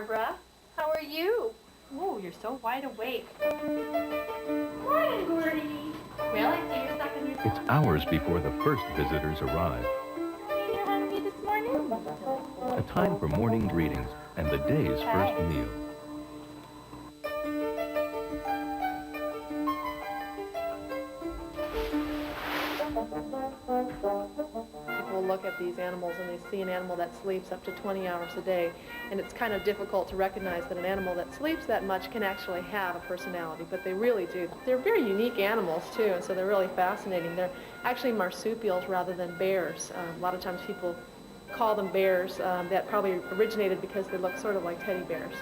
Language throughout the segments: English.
Barbara. How are you? Oh, you're so wide awake. Morning, Gordy. Really? So you're stuck in your It's hours before the first visitors arrive. You're hungry this morning? A time for morning greetings and the day's first meal. People look at these animals and they see an animal that sleeps up to 20 hours a day, and it's kind of difficult to recognize that an animal that sleeps that much can actually have a personality, but they really do. They're very unique animals too, and so they're really fascinating. They're actually marsupials rather than bears. A lot of times people call them bears. That probably originated because they look sort of like teddy bears.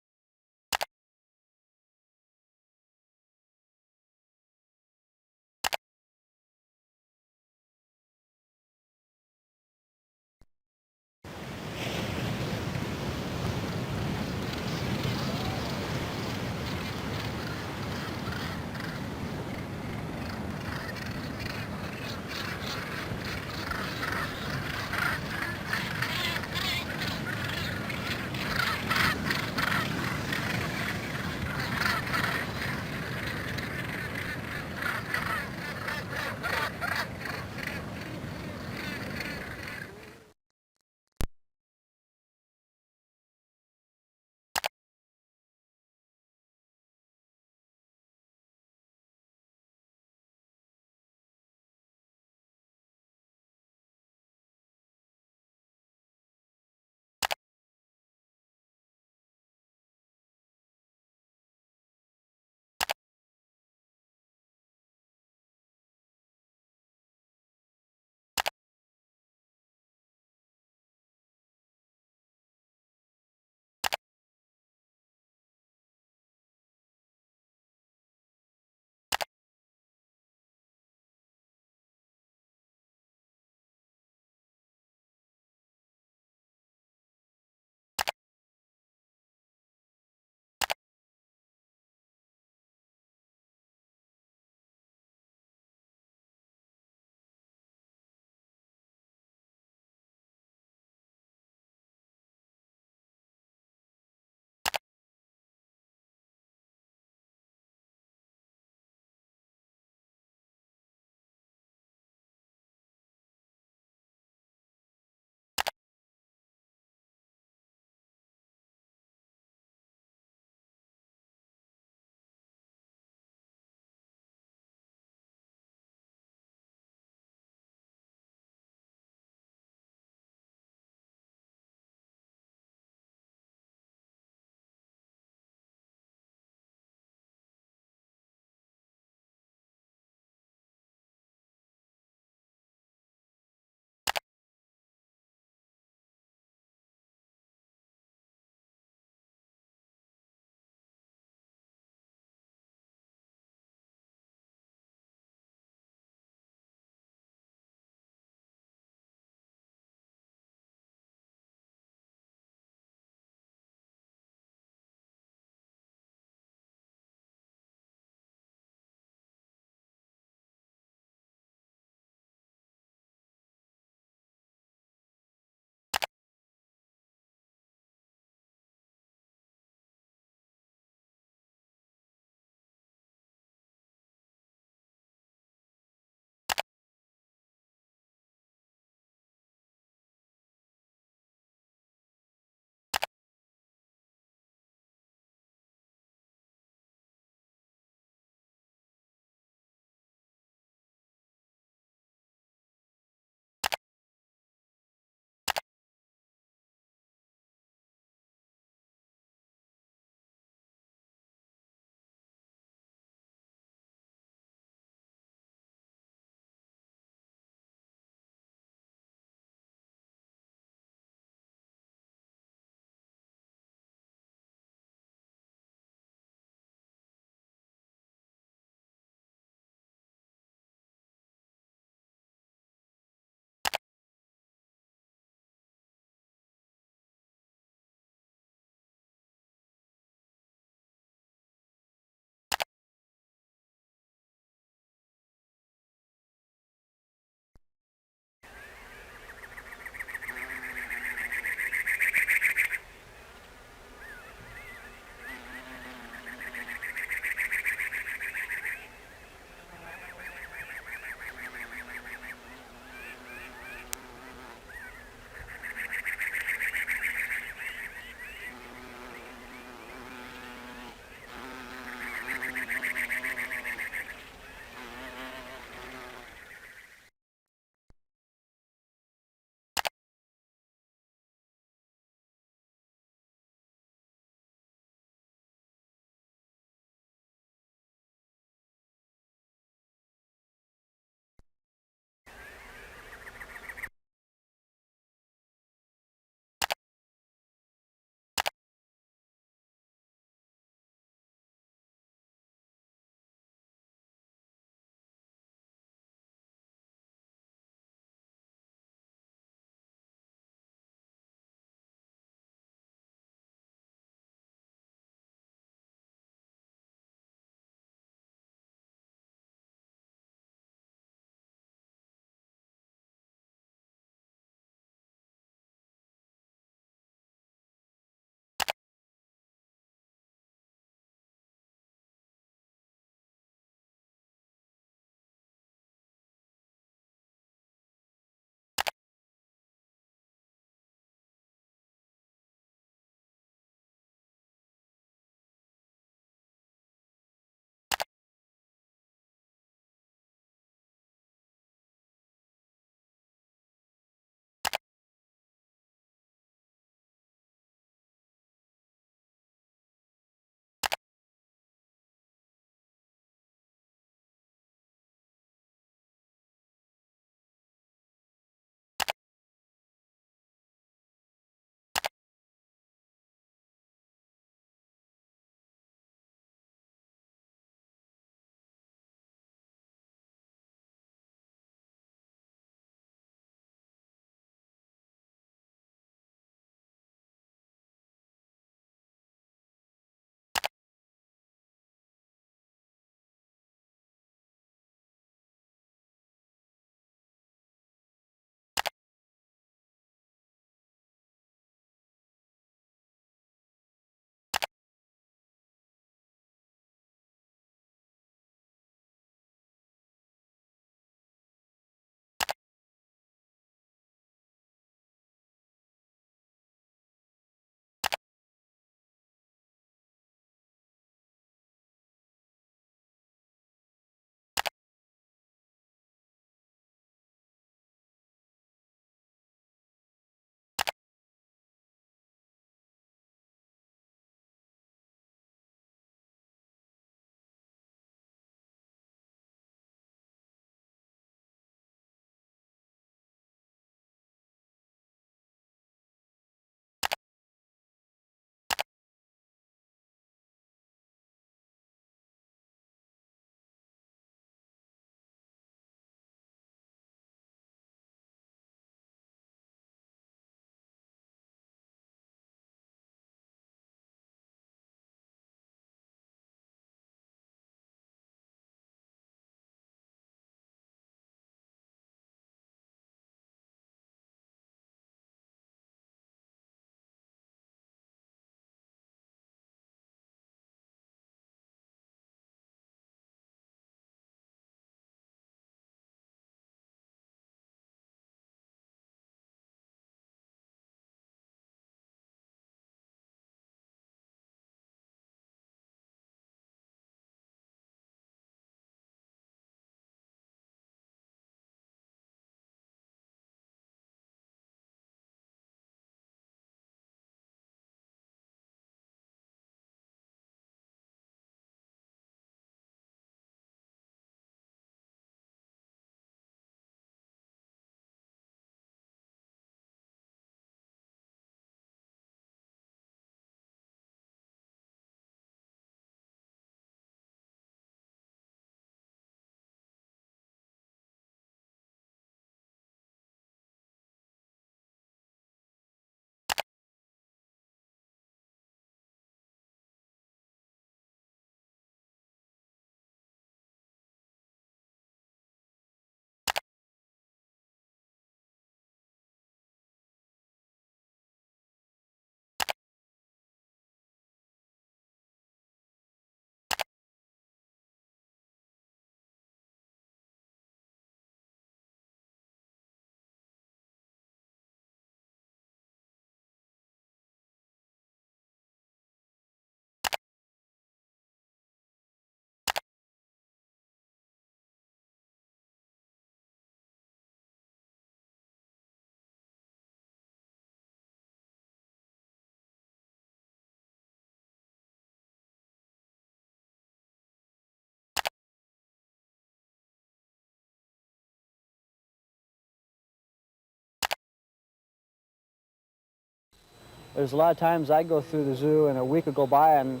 There's a lot of times I go through the zoo and a week will go by and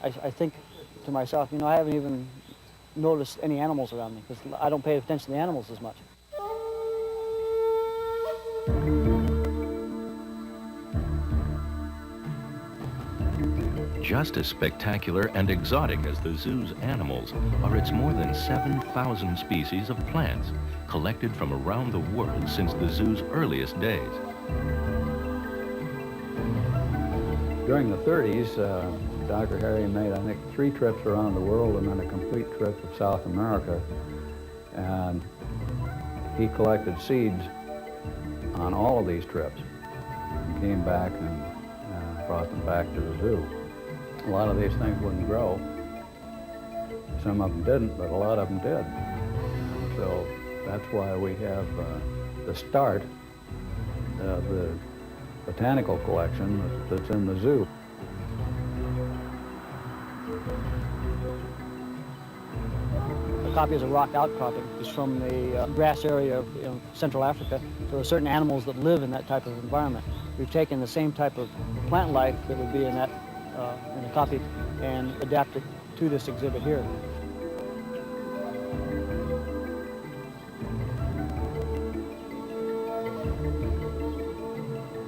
I think to myself, you know, I haven't even noticed any animals around me because I don't pay attention to the animals as much. Just as spectacular and exotic as the zoo's animals are its more than 7,000 species of plants collected from around the world since the zoo's earliest days. During the 30s, Dr. Harry made, I think, 3 trips around the world and then a complete trip of South America. And he collected seeds on all of these trips and came back and brought them back to the zoo. A lot of these things wouldn't grow. Some of them didn't, but a lot of them did. So that's why we have the start of the botanical collection that's in the zoo. The copy is a rock outcropping. It's from the grass area of Central Africa. So there are certain animals that live in that type of environment. We've taken the same type of plant life that would be in that in the copy and adapted to this exhibit here.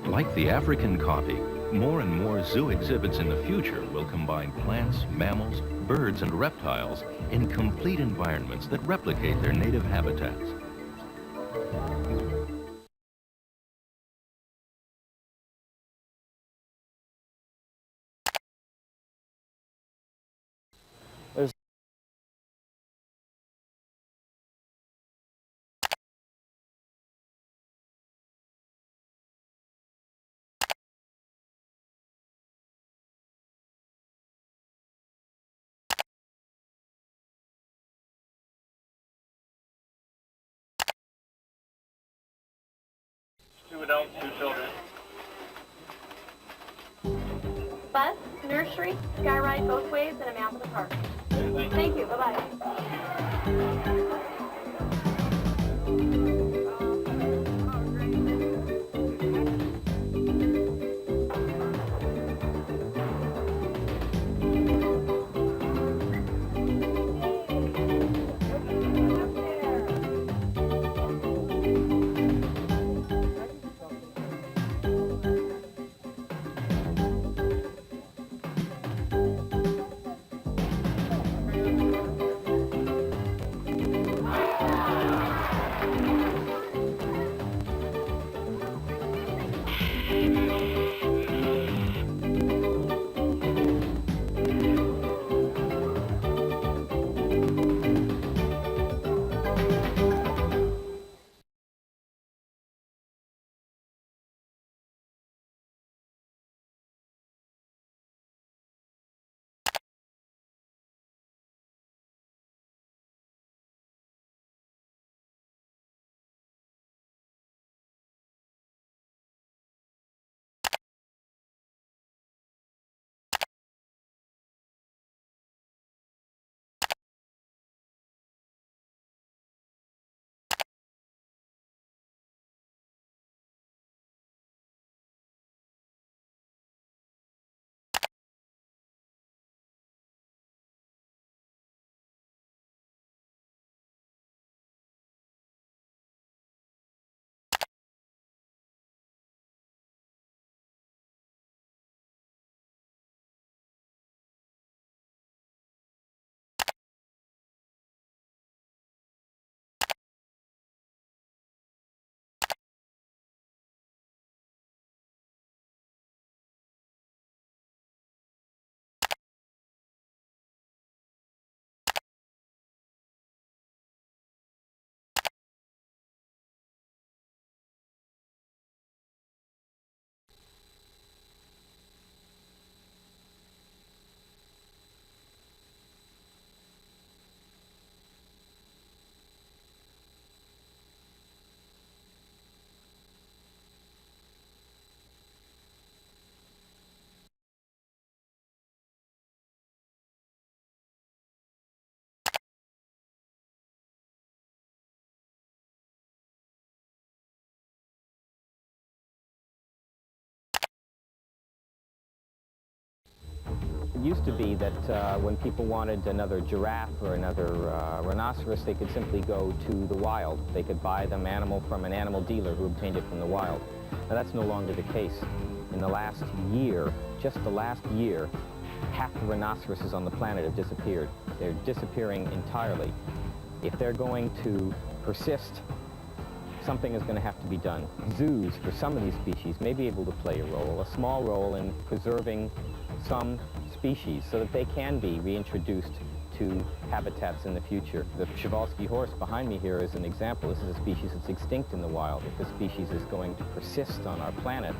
Like the African copy, more and more zoo exhibits in the future will combine plants, mammals, birds, and reptiles in complete environments that replicate their native habitats. There's Two adults, 2 children. Bus, nursery, sky ride both ways, and a map of the park. Thank you. Bye-bye. used to be that when people wanted another giraffe or another rhinoceros, they could simply go to the wild. They could buy them animal from an animal dealer who obtained it from the wild. Now that's no longer the case. In the last year, just the last year, half the rhinoceroses on the planet have disappeared. They're disappearing entirely. If they're going to persist, something is going to have to be done. Zoos, for some of these species, may be able to play a role, a small role in preserving some species so that they can be reintroduced to habitats in the future. The Przewalski horse behind me here is an example. This is a species that's extinct in the wild. If this species is going to persist on our planet,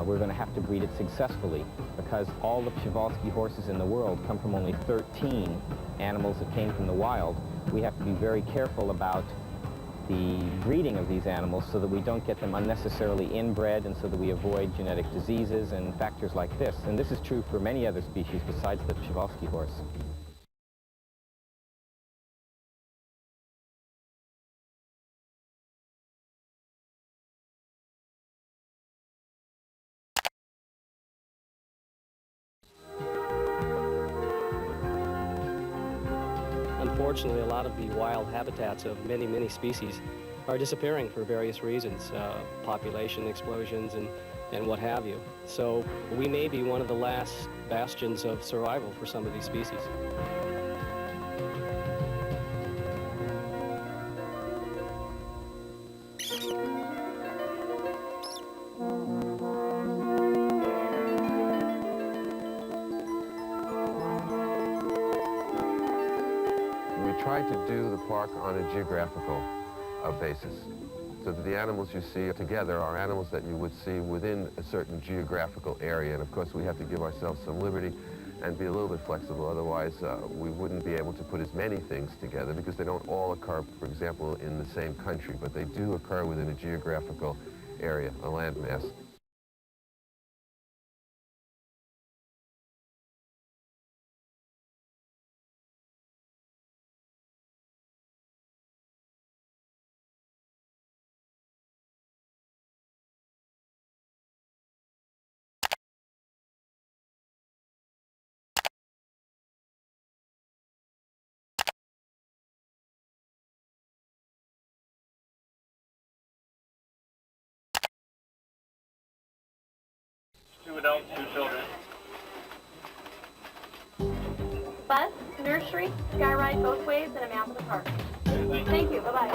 we're going to have to breed it successfully, because all the Przewalski horses in the world come from only 13 animals that came from the wild. We have to be very careful about the breeding of these animals so that we don't get them unnecessarily inbred, and so that we avoid genetic diseases and factors like this. And this is true for many other species besides the Przewalski horse. Unfortunately, a lot of the wild habitats of many, many species are disappearing for various reasons, population explosions and what have you. So we may be one of the last bastions of survival for some of these species. We try to do the park on a geographical basis, so that the animals you see together are animals that you would see within a certain geographical area. And of course, we have to give ourselves some liberty and be a little bit flexible. Otherwise, we wouldn't be able to put as many things together, because they don't all occur, for example, in the same country, but they do occur within a geographical area, a landmass. Two adults, two children. Bus, nursery, sky ride both ways, and a map of the park. Thank you. Bye-bye.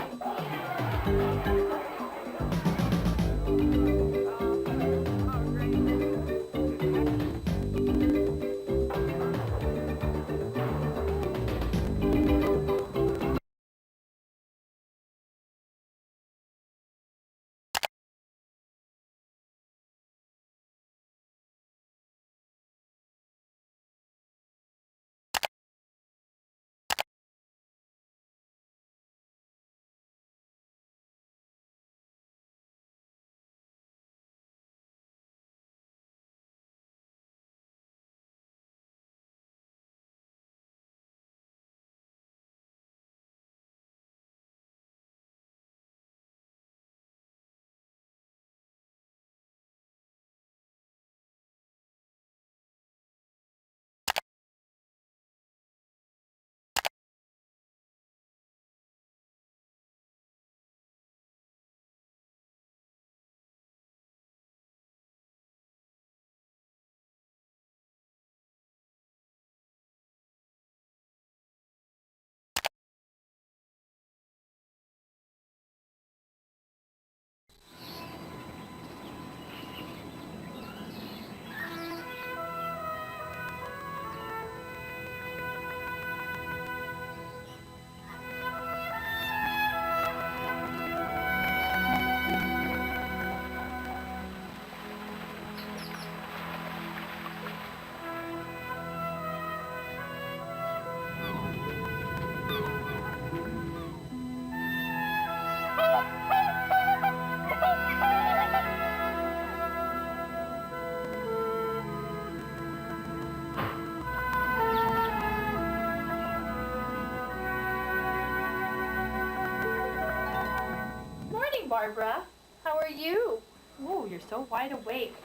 Morning, Barbara. How are you? Oh, you're so wide awake.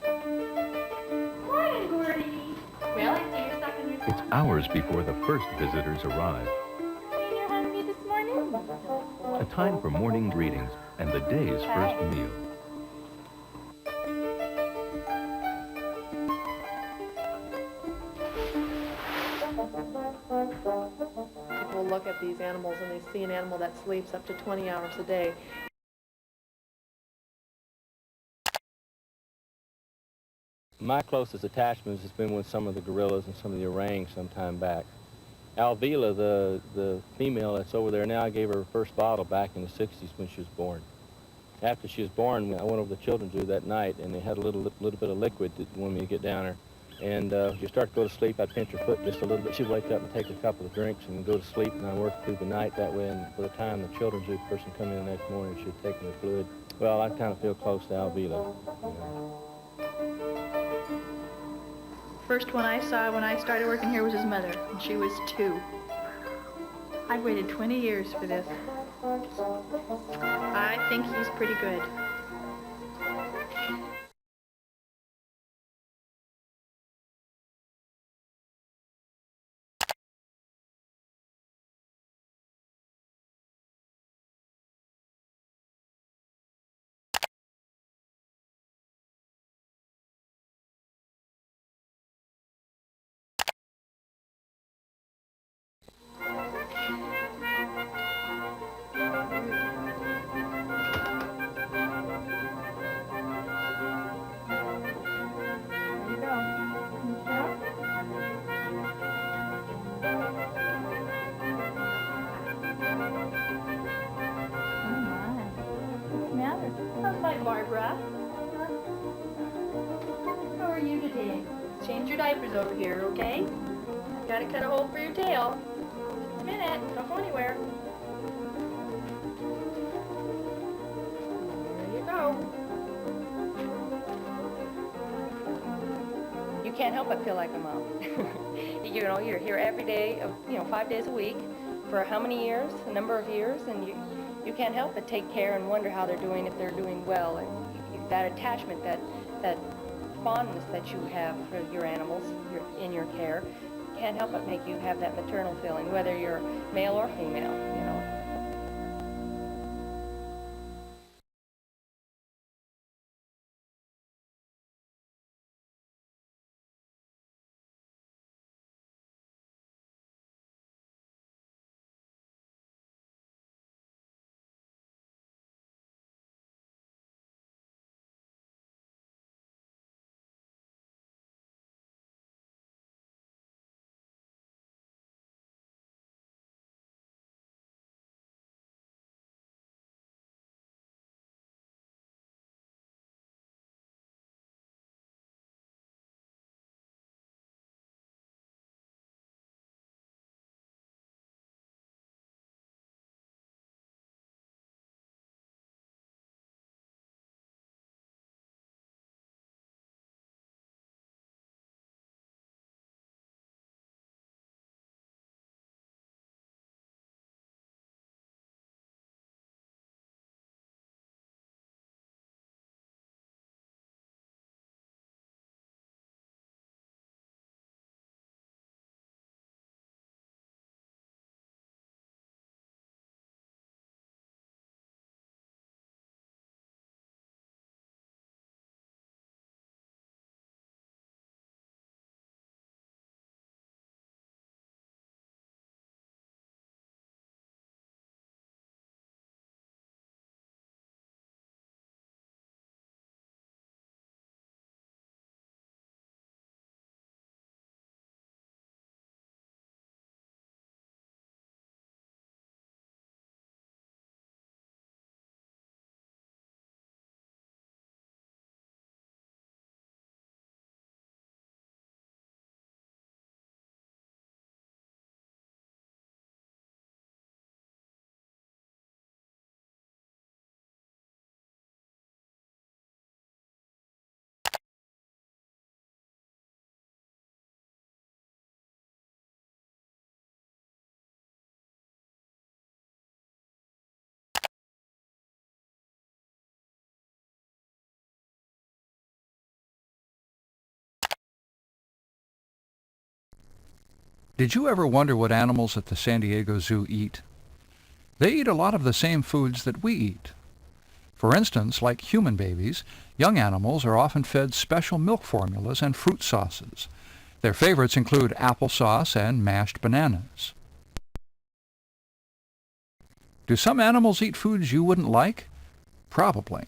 Morning, Gordy. Well, I see you're stuck in hours before the first visitors arrive. You're hungry this morning? A time for morning greetings and the day's first meal. People look at these animals and they see an animal that sleeps up to 20 hours a day. My closest attachment has been with some of the gorillas and some of the orangs some time back. Alvila, the female that's over there now, I gave her first bottle back in the 60s when she was born. After she was born, I went over to the children's room that night, and they had a little bit of liquid that wanted me to get down her. And she start to go to sleep, I'd pinch her foot just a little bit. She'd wake up and take a couple of drinks and go to sleep, and I worked through the night that way. And by the time the children's room person come in the next morning, she'd taken the fluid. Well, I kind of feel close to Alvila. First one I saw when I started working here was his mother, and she was 2. I've waited 20 years for this. I think he's pretty good. Hi, Barbara. How are you today? Change your diapers over here, okay? Gotta cut a hole for your tail. Just a minute. Don't go anywhere. There you go. You can't help but feel like a mom. You know, you're here every day, 5 days a week for how many years? A number of years, and you can't help but take care and wonder how they're doing, if they're doing well, and that attachment, that fondness that you have for your animals in your care can't help but make you have that maternal feeling, whether you're male or female, you know. Did you ever wonder what animals at the San Diego Zoo eat? They eat a lot of the same foods that we eat. For instance, like human babies, young animals are often fed special milk formulas and fruit sauces. Their favorites include applesauce and mashed bananas. Do some animals eat foods you wouldn't like? Probably.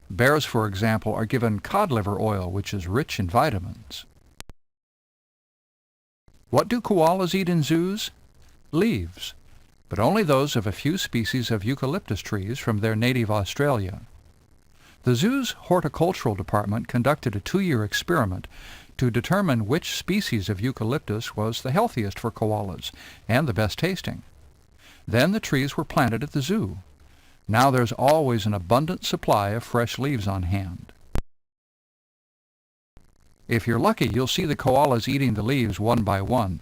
Bears, for example, are given cod liver oil, which is rich in vitamins. What do koalas eat in zoos? Leaves, but only those of a few species of eucalyptus trees from their native Australia. The zoo's horticultural department conducted a 2-year experiment to determine which species of eucalyptus was the healthiest for koalas and the best tasting. Then the trees were planted at the zoo. Now there's always an abundant supply of fresh leaves on hand. If you're lucky, you'll see the koalas eating the leaves one by one,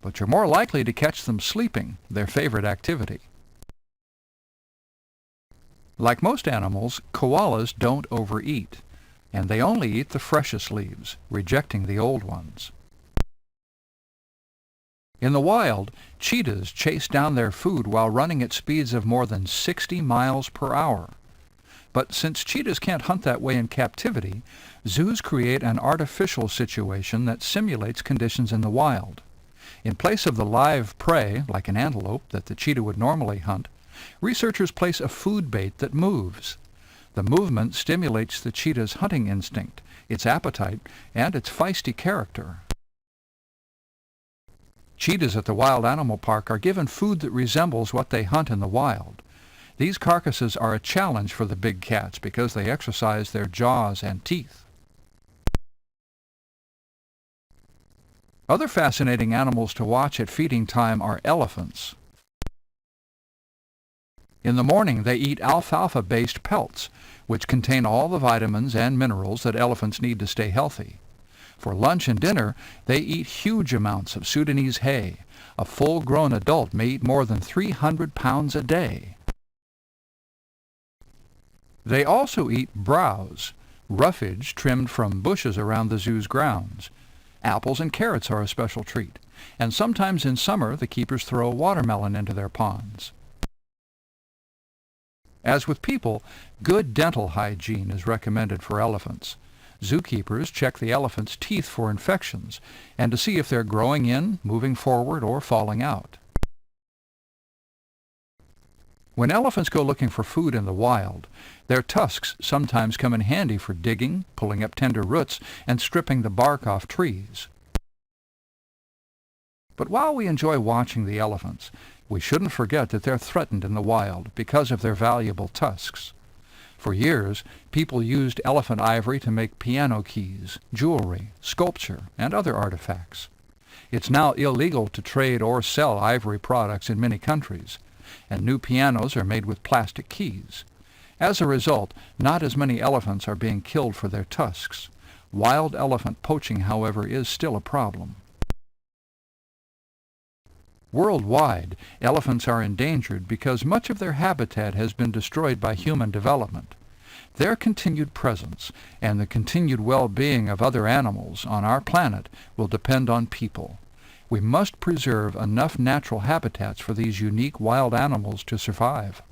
but you're more likely to catch them sleeping, their favorite activity. Like most animals, koalas don't overeat, and they only eat the freshest leaves, rejecting the old ones. In the wild, cheetahs chase down their food while running at speeds of more than 60 miles per hour. But since cheetahs can't hunt that way in captivity, zoos create an artificial situation that simulates conditions in the wild. In place of the live prey, like an antelope, that the cheetah would normally hunt, researchers place a food bait that moves. The movement stimulates the cheetah's hunting instinct, its appetite, and its feisty character. Cheetahs at the Wild Animal Park are given food that resembles what they hunt in the wild. These carcasses are a challenge for the big cats because they exercise their jaws and teeth. Other fascinating animals to watch at feeding time are elephants. In the morning, they eat alfalfa-based pelts, which contain all the vitamins and minerals that elephants need to stay healthy. For lunch and dinner, they eat huge amounts of Sudanese hay. A full-grown adult may eat more than 300 pounds a day. They also eat browse, roughage trimmed from bushes around the zoo's grounds. Apples and carrots are a special treat, and sometimes in summer the keepers throw watermelon into their ponds. As with people, good dental hygiene is recommended for elephants. Zookeepers check the elephants' teeth for infections and to see if they're growing in, moving forward, or falling out. When elephants go looking for food in the wild, their tusks sometimes come in handy for digging, pulling up tender roots, and stripping the bark off trees. But while we enjoy watching the elephants, we shouldn't forget that they're threatened in the wild because of their valuable tusks. For years, people used elephant ivory to make piano keys, jewelry, sculpture, and other artifacts. It's now illegal to trade or sell ivory products in many countries, and new pianos are made with plastic keys. As a result, not as many elephants are being killed for their tusks. Wild elephant poaching, however, is still a problem. Worldwide, elephants are endangered because much of their habitat has been destroyed by human development. Their continued presence and the continued well-being of other animals on our planet will depend on people. We must preserve enough natural habitats for these unique wild animals to survive.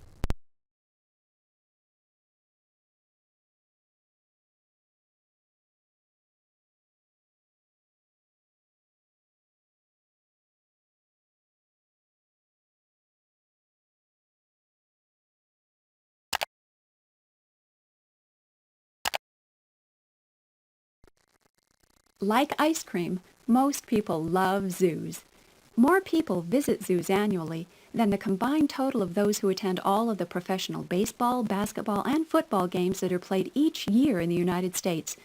Like ice cream, most people love zoos. More people visit zoos annually than the combined total of those who attend all of the professional baseball, basketball, and football games that are played each year in the United States.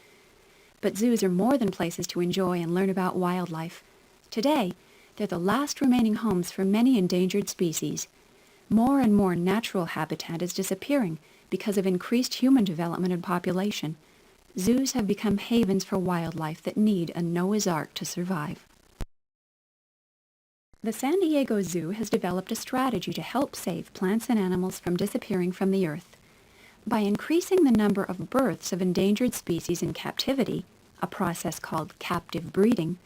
But zoos are more than places to enjoy and learn about wildlife. Today, they're the last remaining homes for many endangered species. More and more natural habitat is disappearing because of increased human development and population. Zoos have become havens for wildlife that need a Noah's Ark to survive. The San Diego Zoo has developed a strategy to help save plants and animals from disappearing from the earth. By increasing the number of births of endangered species in captivity, a process called captive breeding,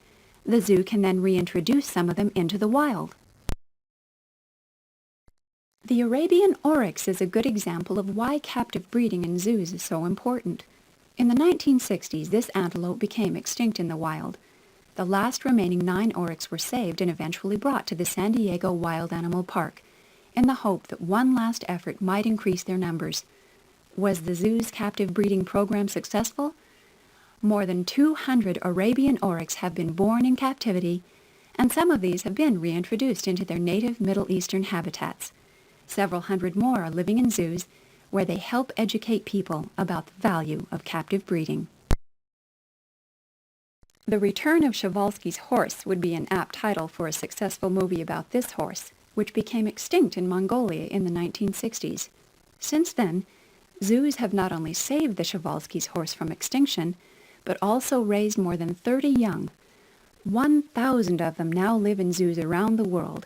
The zoo can then reintroduce some of them into the wild. The Arabian oryx is a good example of why captive breeding in zoos is so important. In the 1960s, this antelope became extinct in the wild. The last remaining 9 oryx were saved and eventually brought to the San Diego Wild Animal Park, in the hope that one last effort might increase their numbers. Was the zoo's captive breeding program successful? More than 200 Arabian oryx have been born in captivity, and some of these have been reintroduced into their native Middle Eastern habitats. Several hundred more are living in zoos where they help educate people about the value of captive breeding. The Return of Przewalski's Horse would be an apt title for a successful movie about this horse, which became extinct in Mongolia in the 1960s. Since then, zoos have not only saved the Przewalski's horse from extinction, but also raised more than 30 young. 1,000 of them now live in zoos around the world.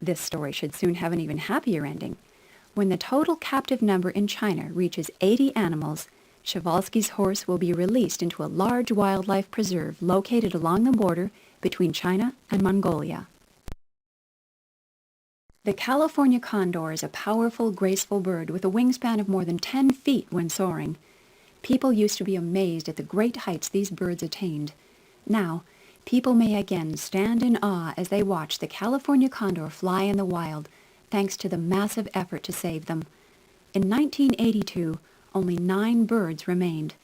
This story should soon have an even happier ending. When the total captive number in China reaches 80 animals, Przewalski's horse will be released into a large wildlife preserve located along the border between China and Mongolia. The California condor is a powerful, graceful bird with a wingspan of more than 10 feet when soaring. People used to be amazed at the great heights these birds attained. Now, people may again stand in awe as they watch the California condor fly in the wild, thanks to the massive effort to save them. In 1982, only 9 birds remained.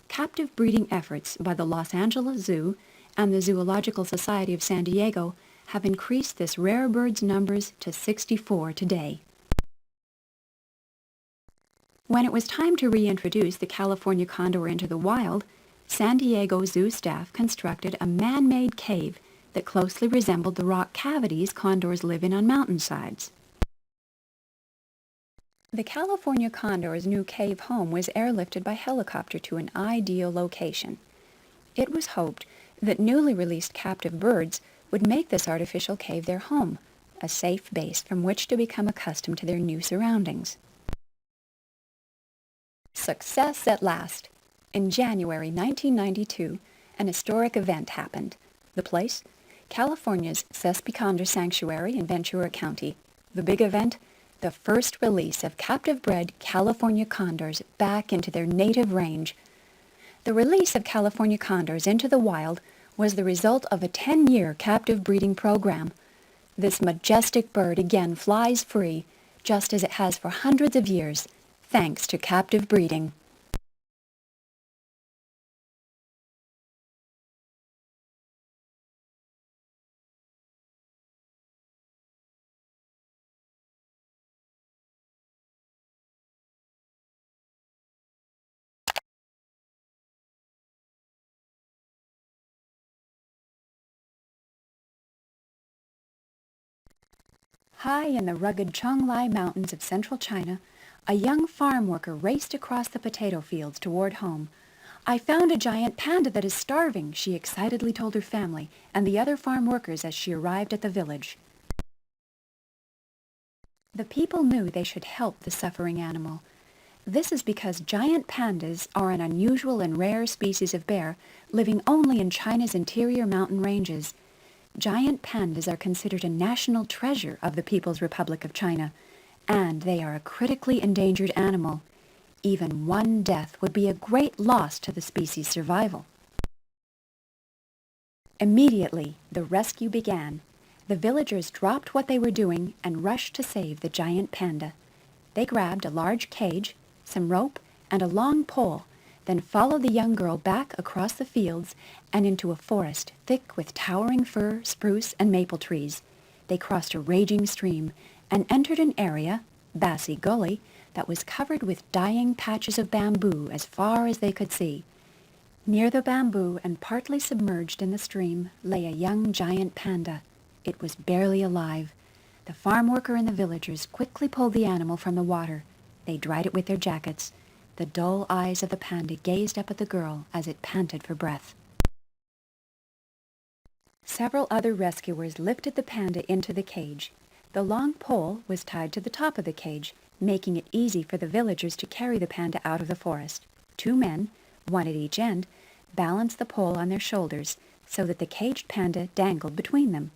Captive breeding efforts by the Los Angeles Zoo and the Zoological Society of San Diego have increased this rare bird's numbers to 64 today. When it was time to reintroduce the California condor into the wild, San Diego Zoo staff constructed a man-made cave that closely resembled the rock cavities condors live in on mountainsides. The California condor's new cave home was airlifted by helicopter to an ideal location. It was hoped that newly released captive birds would make this artificial cave their home, a safe base from which to become accustomed to their new surroundings. Success at last! In January 1992, an historic event happened. The place? California's Sespi Sanctuary in Ventura County. The big event? The first release of captive-bred California condors back into their native range. The release of California condors into the wild was the result of a 10-year captive breeding program. This majestic bird again flies free, just as it has for hundreds of years, thanks to captive breeding. High in the rugged Chonglai Mountains of central China, a young farm worker raced across the potato fields toward home. "I found a giant panda that is starving," she excitedly told her family and the other farm workers as she arrived at the village. The people knew they should help the suffering animal. This is because giant pandas are an unusual and rare species of bear living only in China's interior mountain ranges. Giant pandas are considered a national treasure of the People's Republic of China, and they are a critically endangered animal. Even one death would be a great loss to the species' survival. Immediately, the rescue began. The villagers dropped what they were doing and rushed to save the giant panda. They grabbed a large cage, some rope, and a long pole, then followed the young girl back across the fields and into a forest thick with towering fir, spruce, and maple trees. They crossed a raging stream and entered an area, Bassy Gully, that was covered with dying patches of bamboo as far as they could see. Near the bamboo and partly submerged in the stream lay a young giant panda. It was barely alive. The farm worker and the villagers quickly pulled the animal from the water. They dried it with their jackets. The dull eyes of the panda gazed up at the girl as it panted for breath. Several other rescuers lifted the panda into the cage. The long pole was tied to the top of the cage, making it easy for the villagers to carry the panda out of the forest. 2 men, one at each end, balanced the pole on their shoulders, so that the caged panda dangled between them.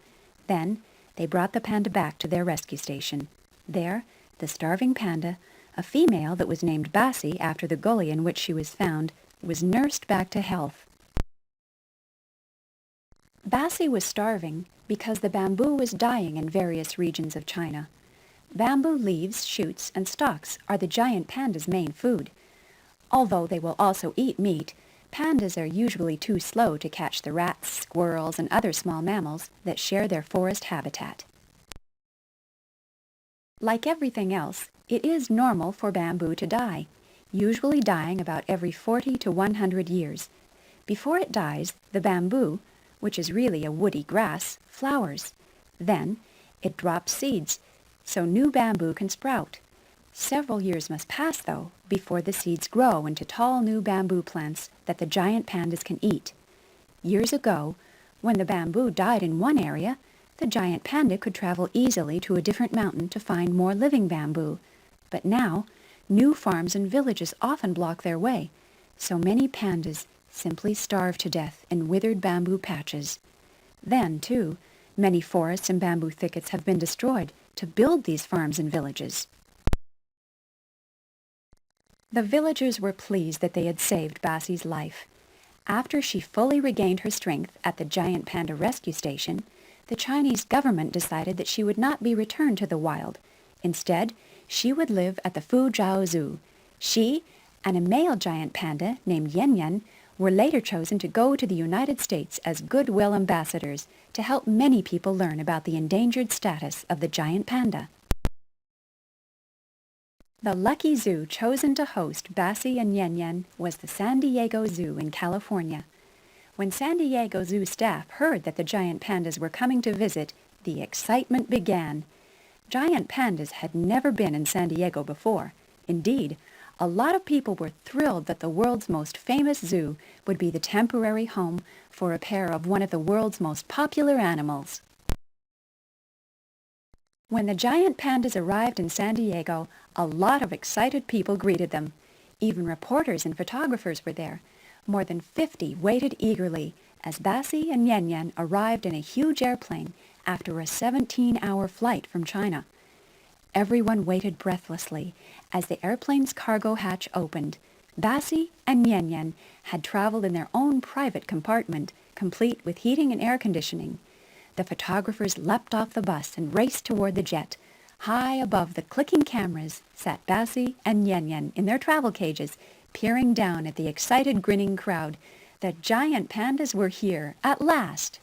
Then they brought the panda back to their rescue station. There, the starving panda, a female that was named Bassie after the gully in which she was found, was nursed back to health. Bassie was starving because the bamboo was dying in various regions of China. Bamboo leaves, shoots, and stalks are the giant panda's main food. Although they will also eat meat, pandas are usually too slow to catch the rats, squirrels, and other small mammals that share their forest habitat. Like everything else, it is normal for bamboo to die, usually dying about every 40 to 100 years. Before it dies, the bamboo, which is really a woody grass, flowers. Then it drops seeds, so new bamboo can sprout. Several years must pass, though, before the seeds grow into tall new bamboo plants that the giant pandas can eat. Years ago, when the bamboo died in one area, the giant panda could travel easily to a different mountain to find more living bamboo. But now, new farms and villages often block their way, so many pandas simply starve to death in withered bamboo patches. Then, too, many forests and bamboo thickets have been destroyed to build these farms and villages. The villagers were pleased that they had saved Bassie's life. After she fully regained her strength at the giant panda rescue station, the Chinese government decided that she would not be returned to the wild. Instead, she would live at the Fuzhou Zoo. She and a male giant panda named Yan Yan were later chosen to go to the United States as goodwill ambassadors to help many people learn about the endangered status of the giant panda. The lucky zoo chosen to host Bassie and Yan Yan was the San Diego Zoo in California. When San Diego Zoo staff heard that the giant pandas were coming to visit, the excitement began. Giant pandas had never been in San Diego before. Indeed, a lot of people were thrilled that the world's most famous zoo would be the temporary home for a pair of one of the world's most popular animals. When the giant pandas arrived in San Diego, a lot of excited people greeted them. Even reporters and photographers were there. More than 50 waited eagerly as Bassie and Yan Yan arrived in a huge airplane after a 17-hour flight from China. Everyone waited breathlessly as the airplane's cargo hatch opened. Bassie and Yan Yan had traveled in their own private compartment, complete with heating and air conditioning. The photographers leapt off the bus and raced toward the jet. High above the clicking cameras sat Bassie and Yan Yan in their travel cages, peering down at the excited, grinning crowd. The giant pandas were here, at last!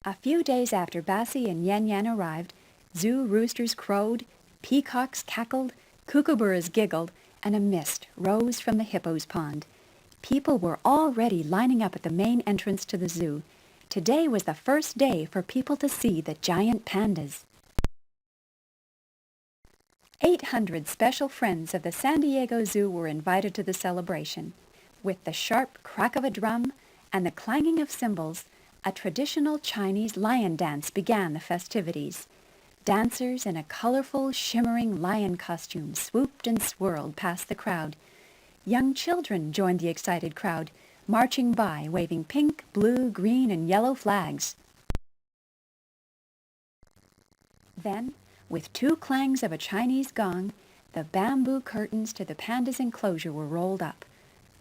A few days after Bassie and Yan Yan arrived, zoo roosters crowed, peacocks cackled, kookaburras giggled, and a mist rose from the hippo's pond. People were already lining up at the main entrance to the zoo. Today was the first day for people to see the giant pandas. 800 special friends of the San Diego Zoo were invited to the celebration. With the sharp crack of a drum and the clanging of cymbals, a traditional Chinese lion dance began the festivities. Dancers in a colorful, shimmering lion costume swooped and swirled past the crowd. Young children joined the excited crowd, marching by, waving pink, blue, green, and yellow flags. Then, with 2 clangs of a Chinese gong, the bamboo curtains to the panda's enclosure were rolled up.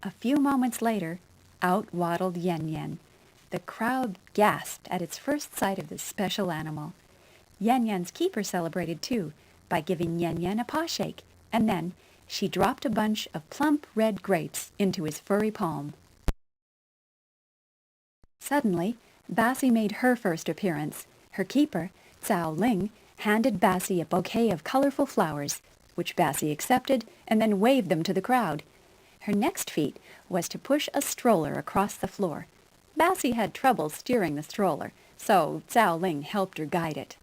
A few moments later, out waddled Yan Yan. The crowd gasped at its first sight of this special animal. Yan Yan's keeper celebrated too, by giving Yan Yan a paw shake, and then she dropped a bunch of plump red grapes into his furry palm. Suddenly, Bassie made her first appearance. Her keeper, Cao Ling, handed Bassie a bouquet of colorful flowers, which Bassie accepted and then waved them to the crowd. Her next feat was to push a stroller across the floor. Bassie had trouble steering the stroller, so Cao Ling helped her guide it.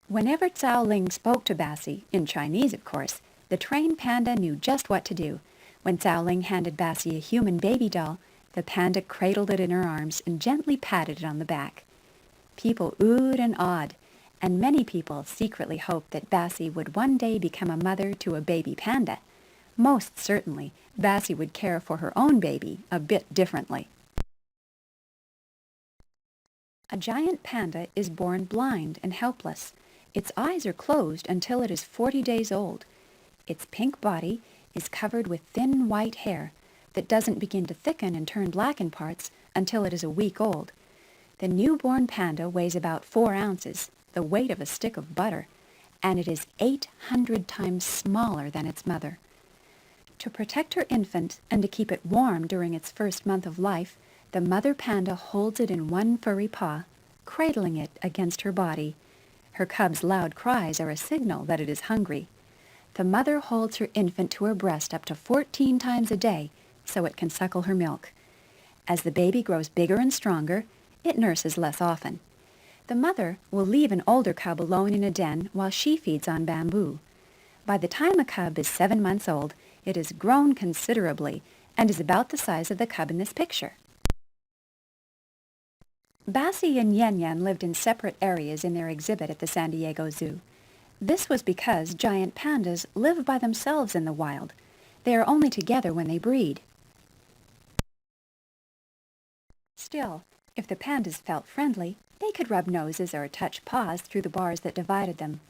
Whenever Cao Ling spoke to Bassie, in Chinese of course, the trained panda knew just what to do. When Cao Ling handed Bassie a human baby doll, the panda cradled it in her arms and gently patted it on the back. People oohed and awed, and many people secretly hoped that Bassie would one day become a mother to a baby panda. Most certainly, Bassie would care for her own baby a bit differently. A giant panda is born blind and helpless. Its eyes are closed until it is 40 days old. Its pink body is covered with thin white hair that doesn't begin to thicken and turn black in parts until it is a week old. The newborn panda weighs about 4 ounces, the weight of a stick of butter, and it is 800 times smaller than its mother. To protect her infant and to keep it warm during its first month of life, the mother panda holds it in one furry paw, cradling it against her body. Her cub's loud cries are a signal that it is hungry. The mother holds her infant to her breast up to 14 times a day so it can suckle her milk. As the baby grows bigger and stronger, it nurses less often. The mother will leave an older cub alone in a den while she feeds on bamboo. By the time a cub is 7 months old, it has grown considerably and is about the size of the cub in this picture. Bassie and Yen Yen lived in separate areas in their exhibit at the San Diego Zoo. This was because giant pandas live by themselves in the wild. They are only together when they breed. Still, if the pandas felt friendly, they could rub noses or touch paws through the bars that divided them.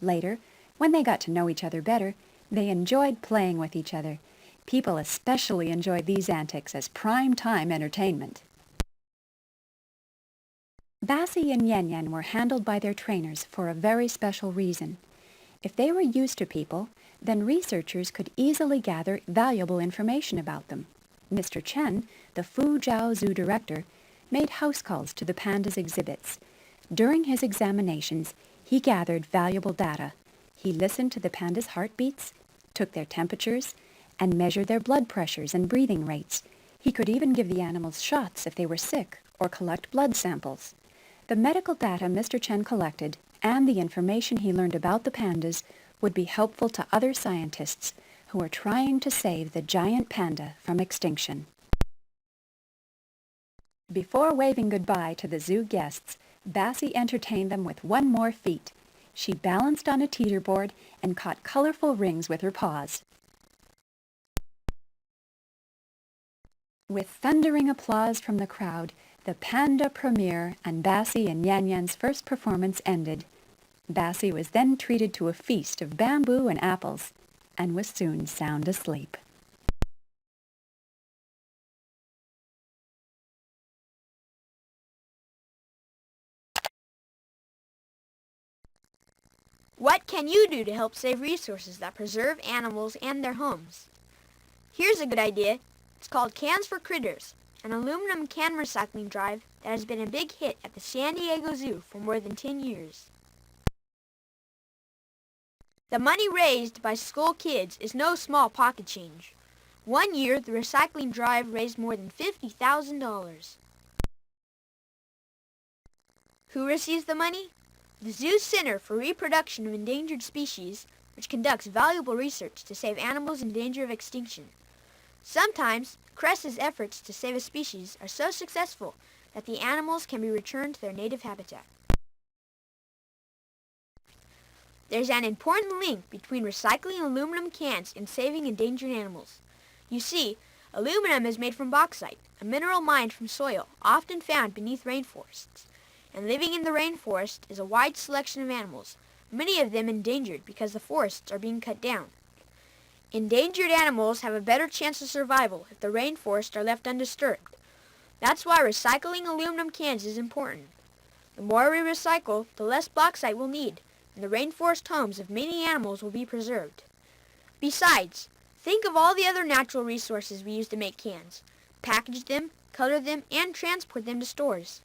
Later, when they got to know each other better, they enjoyed playing with each other. People especially enjoyed these antics as prime-time entertainment. Bassie and Yen Yen were handled by their trainers for a very special reason. If they were used to people, then researchers could easily gather valuable information about them. Mr. Chen, the Fuzhou Zoo director, made house calls to the pandas' exhibits. During his examinations, he gathered valuable data. He listened to the pandas' heartbeats, took their temperatures, and measured their blood pressures and breathing rates. He could even give the animals shots if they were sick or collect blood samples. The medical data Mr. Chen collected and the information he learned about the pandas would be helpful to other scientists who are trying to save the giant panda from extinction. Before waving goodbye to the zoo guests, Bassie entertained them with one more feat. She balanced on a teeter-board and caught colorful rings with her paws. With thundering applause from the crowd, the panda premiere and Bassie and Yan Yan's first performance ended. Bassie was then treated to a feast of bamboo and apples and was soon sound asleep. What can you do to help save resources that preserve animals and their homes? Here's a good idea. It's called Cans for Critters, an aluminum can recycling drive that has been a big hit at the San Diego Zoo for more than 10 years. The money raised by school kids is no small pocket change. One year, the recycling drive raised more than $50,000. Who receives the money? The Zoo Center for Reproduction of Endangered Species, which conducts valuable research to save animals in danger of extinction. Sometimes, CRES's efforts to save a species are so successful that the animals can be returned to their native habitat. There's an important link between recycling aluminum cans and saving endangered animals. You see, aluminum is made from bauxite, a mineral mined from soil, often found beneath rainforests. And living in the rainforest is a wide selection of animals, many of them endangered because the forests are being cut down. Endangered animals have a better chance of survival if the rainforests are left undisturbed. That's why recycling aluminum cans is important. The more we recycle, the less bauxite we'll need, and the rainforest homes of many animals will be preserved. Besides, think of all the other natural resources we use to make cans. Package them, color them, and transport them to stores.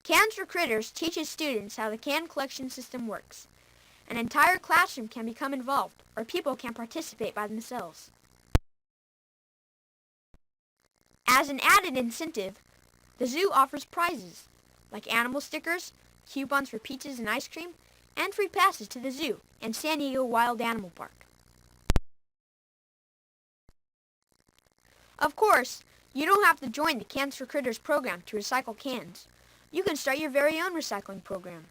Cans for Critters teaches students how the can collection system works. An entire classroom can become involved, or people can participate by themselves. As an added incentive, the zoo offers prizes, like animal stickers, coupons for pizzas and ice cream, and free passes to the zoo and San Diego Wild Animal Park. Of course, you don't have to join the Cans for Critters program to recycle cans. You can start your very own recycling program.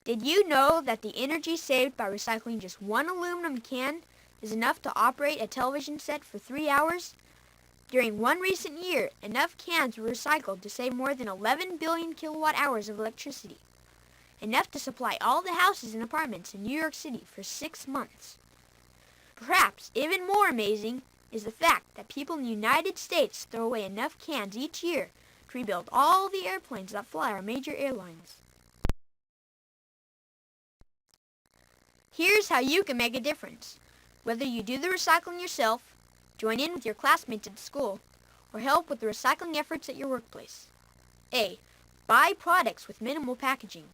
Did you know that the energy saved by recycling just one aluminum can is enough to operate a television set for 3 hours? During one recent year, enough cans were recycled to save more than 11 billion kilowatt hours of electricity, enough to supply all the houses and apartments in New York City for 6 months. Perhaps even more amazing is the fact that people in the United States throw away enough cans each year to rebuild all the airplanes that fly our major airlines. Here's how you can make a difference. Whether you do the recycling yourself, join in with your classmates at school, or help with the recycling efforts at your workplace. A. Buy products with minimal packaging.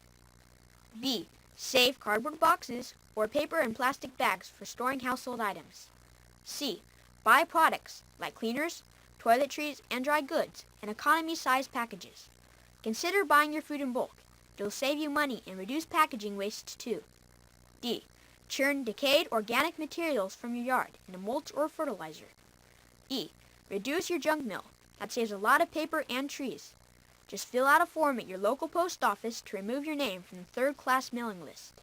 B. Save cardboard boxes or paper and plastic bags for storing household items. C. Buy products like cleaners, toiletries, and dry goods in economy-sized packages. Consider buying your food in bulk. It'll save you money and reduce packaging waste too. D. Churn decayed organic materials from your yard into mulch or fertilizer. E. Reduce your junk mail. That saves a lot of paper and trees. Just fill out a form at your local post office to remove your name from the third-class mailing list.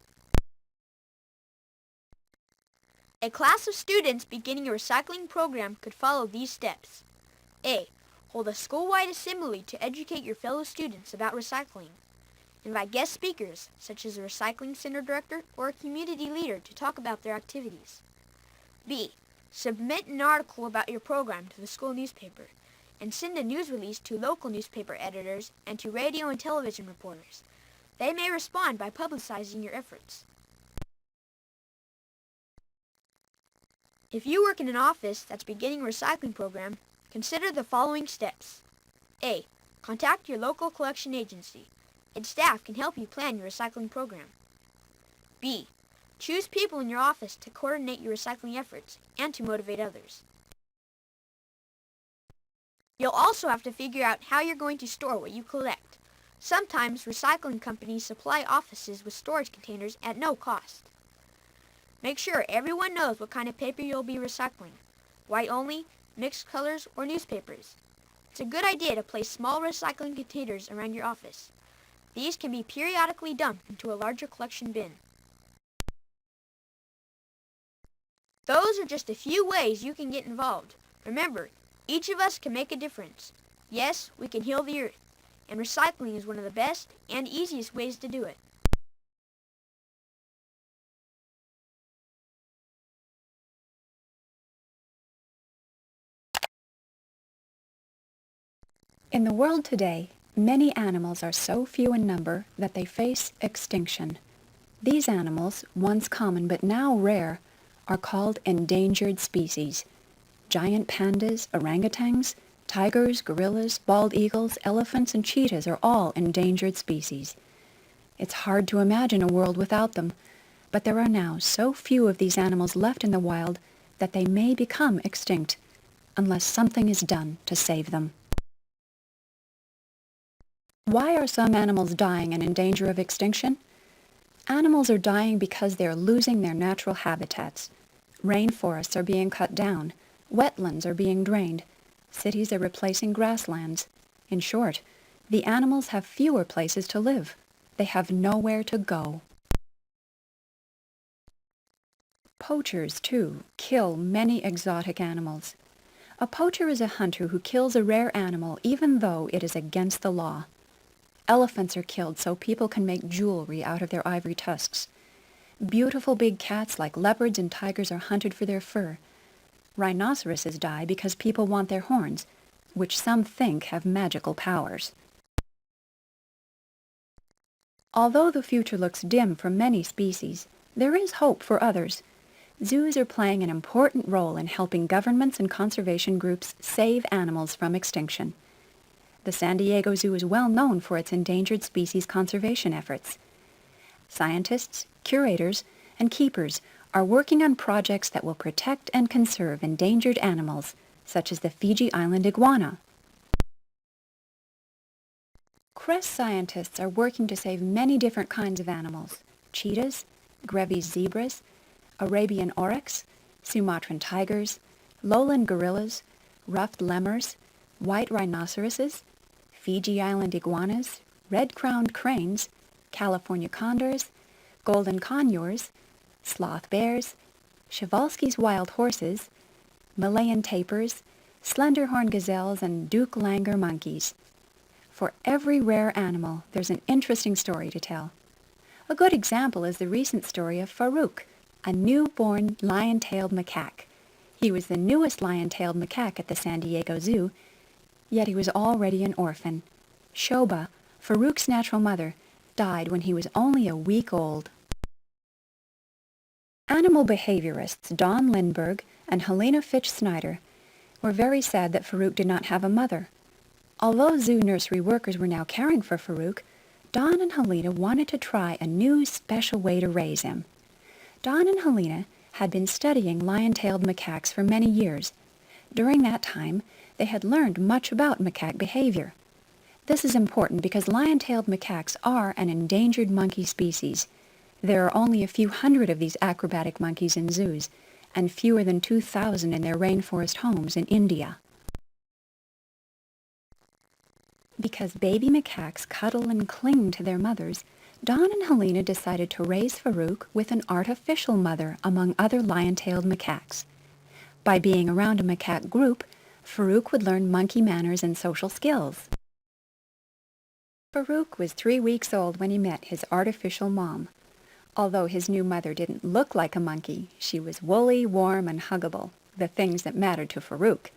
A class of students beginning a recycling program could follow these steps. A. Hold a school-wide assembly to educate your fellow students about recycling. Invite guest speakers, such as a recycling center director or a community leader, to talk about their activities. B. Submit an article about your program to the school newspaper and send a news release to local newspaper editors and to radio and television reporters. They may respond by publicizing your efforts. If you work in an office that's beginning a recycling program, consider the following steps. A. Contact your local collection agency. Its staff can help you plan your recycling program. B. Choose people in your office to coordinate your recycling efforts and to motivate others. You'll also have to figure out how you're going to store what you collect. Sometimes recycling companies supply offices with storage containers at no cost. Make sure everyone knows what kind of paper you'll be recycling. White only, mixed colors, or newspapers. It's a good idea to place small recycling containers around your office. These can be periodically dumped into a larger collection bin. Those are just a few ways you can get involved. Remember, each of us can make a difference. Yes, we can heal the earth, and recycling is one of the best and easiest ways to do it. In the world today, many animals are so few in number that they face extinction. These animals, once common but now rare, are called endangered species. Giant pandas, orangutans, tigers, gorillas, bald eagles, elephants, and cheetahs are all endangered species. It's hard to imagine a world without them, but there are now so few of these animals left in the wild that they may become extinct unless something is done to save them. Why are some animals dying and in danger of extinction? Animals are dying because they are losing their natural habitats. Rainforests are being cut down. Wetlands are being drained. Cities are replacing grasslands. In short, the animals have fewer places to live. They have nowhere to go. Poachers, too, kill many exotic animals. A poacher is a hunter who kills a rare animal even though it is against the law. Elephants are killed so people can make jewelry out of their ivory tusks. Beautiful big cats like leopards and tigers are hunted for their fur. Rhinoceroses die because people want their horns, which some think have magical powers. Although the future looks dim for many species, there is hope for others. Zoos are playing an important role in helping governments and conservation groups save animals from extinction. The San Diego Zoo is well known for its endangered species conservation efforts. Scientists, curators, and keepers are working on projects that will protect and conserve endangered animals, such as the Fiji Island iguana. Crest scientists are working to save many different kinds of animals: cheetahs, Grevy's zebras, Arabian oryx, Sumatran tigers, lowland gorillas, ruffed lemurs, white rhinoceroses, Fiji Island iguanas, red-crowned cranes, California condors, golden conures, sloth bears, Przewalski's wild horses, Malayan tapirs, slenderhorn gazelles, and Duke Langer monkeys. For every rare animal, there's an interesting story to tell. A good example is the recent story of Farouk, a newborn lion-tailed macaque. He was the newest lion-tailed macaque at the San Diego Zoo, yet he was already an orphan. Shoba, Farouk's natural mother, died when he was only a week old. Animal behaviorists Don Lindbergh and Helena Fitch-Snyder were very sad that Farouk did not have a mother. Although zoo nursery workers were now caring for Farouk, Don and Helena wanted to try a new special way to raise him. Don and Helena had been studying lion-tailed macaques for many years. During that time, they had learned much about macaque behavior. This is important because lion-tailed macaques are an endangered monkey species. There are only a few hundred of these acrobatic monkeys in zoos, and fewer than 2,000 in their rainforest homes in India. Because baby macaques cuddle and cling to their mothers, Don and Helena decided to raise Farouk with an artificial mother among other lion-tailed macaques. By being around a macaque group, Farouk would learn monkey manners and social skills. Farouk was 3 weeks old when he met his artificial mom. Although his new mother didn't look like a monkey, she was woolly, warm, and huggable, the things that mattered to Farouk.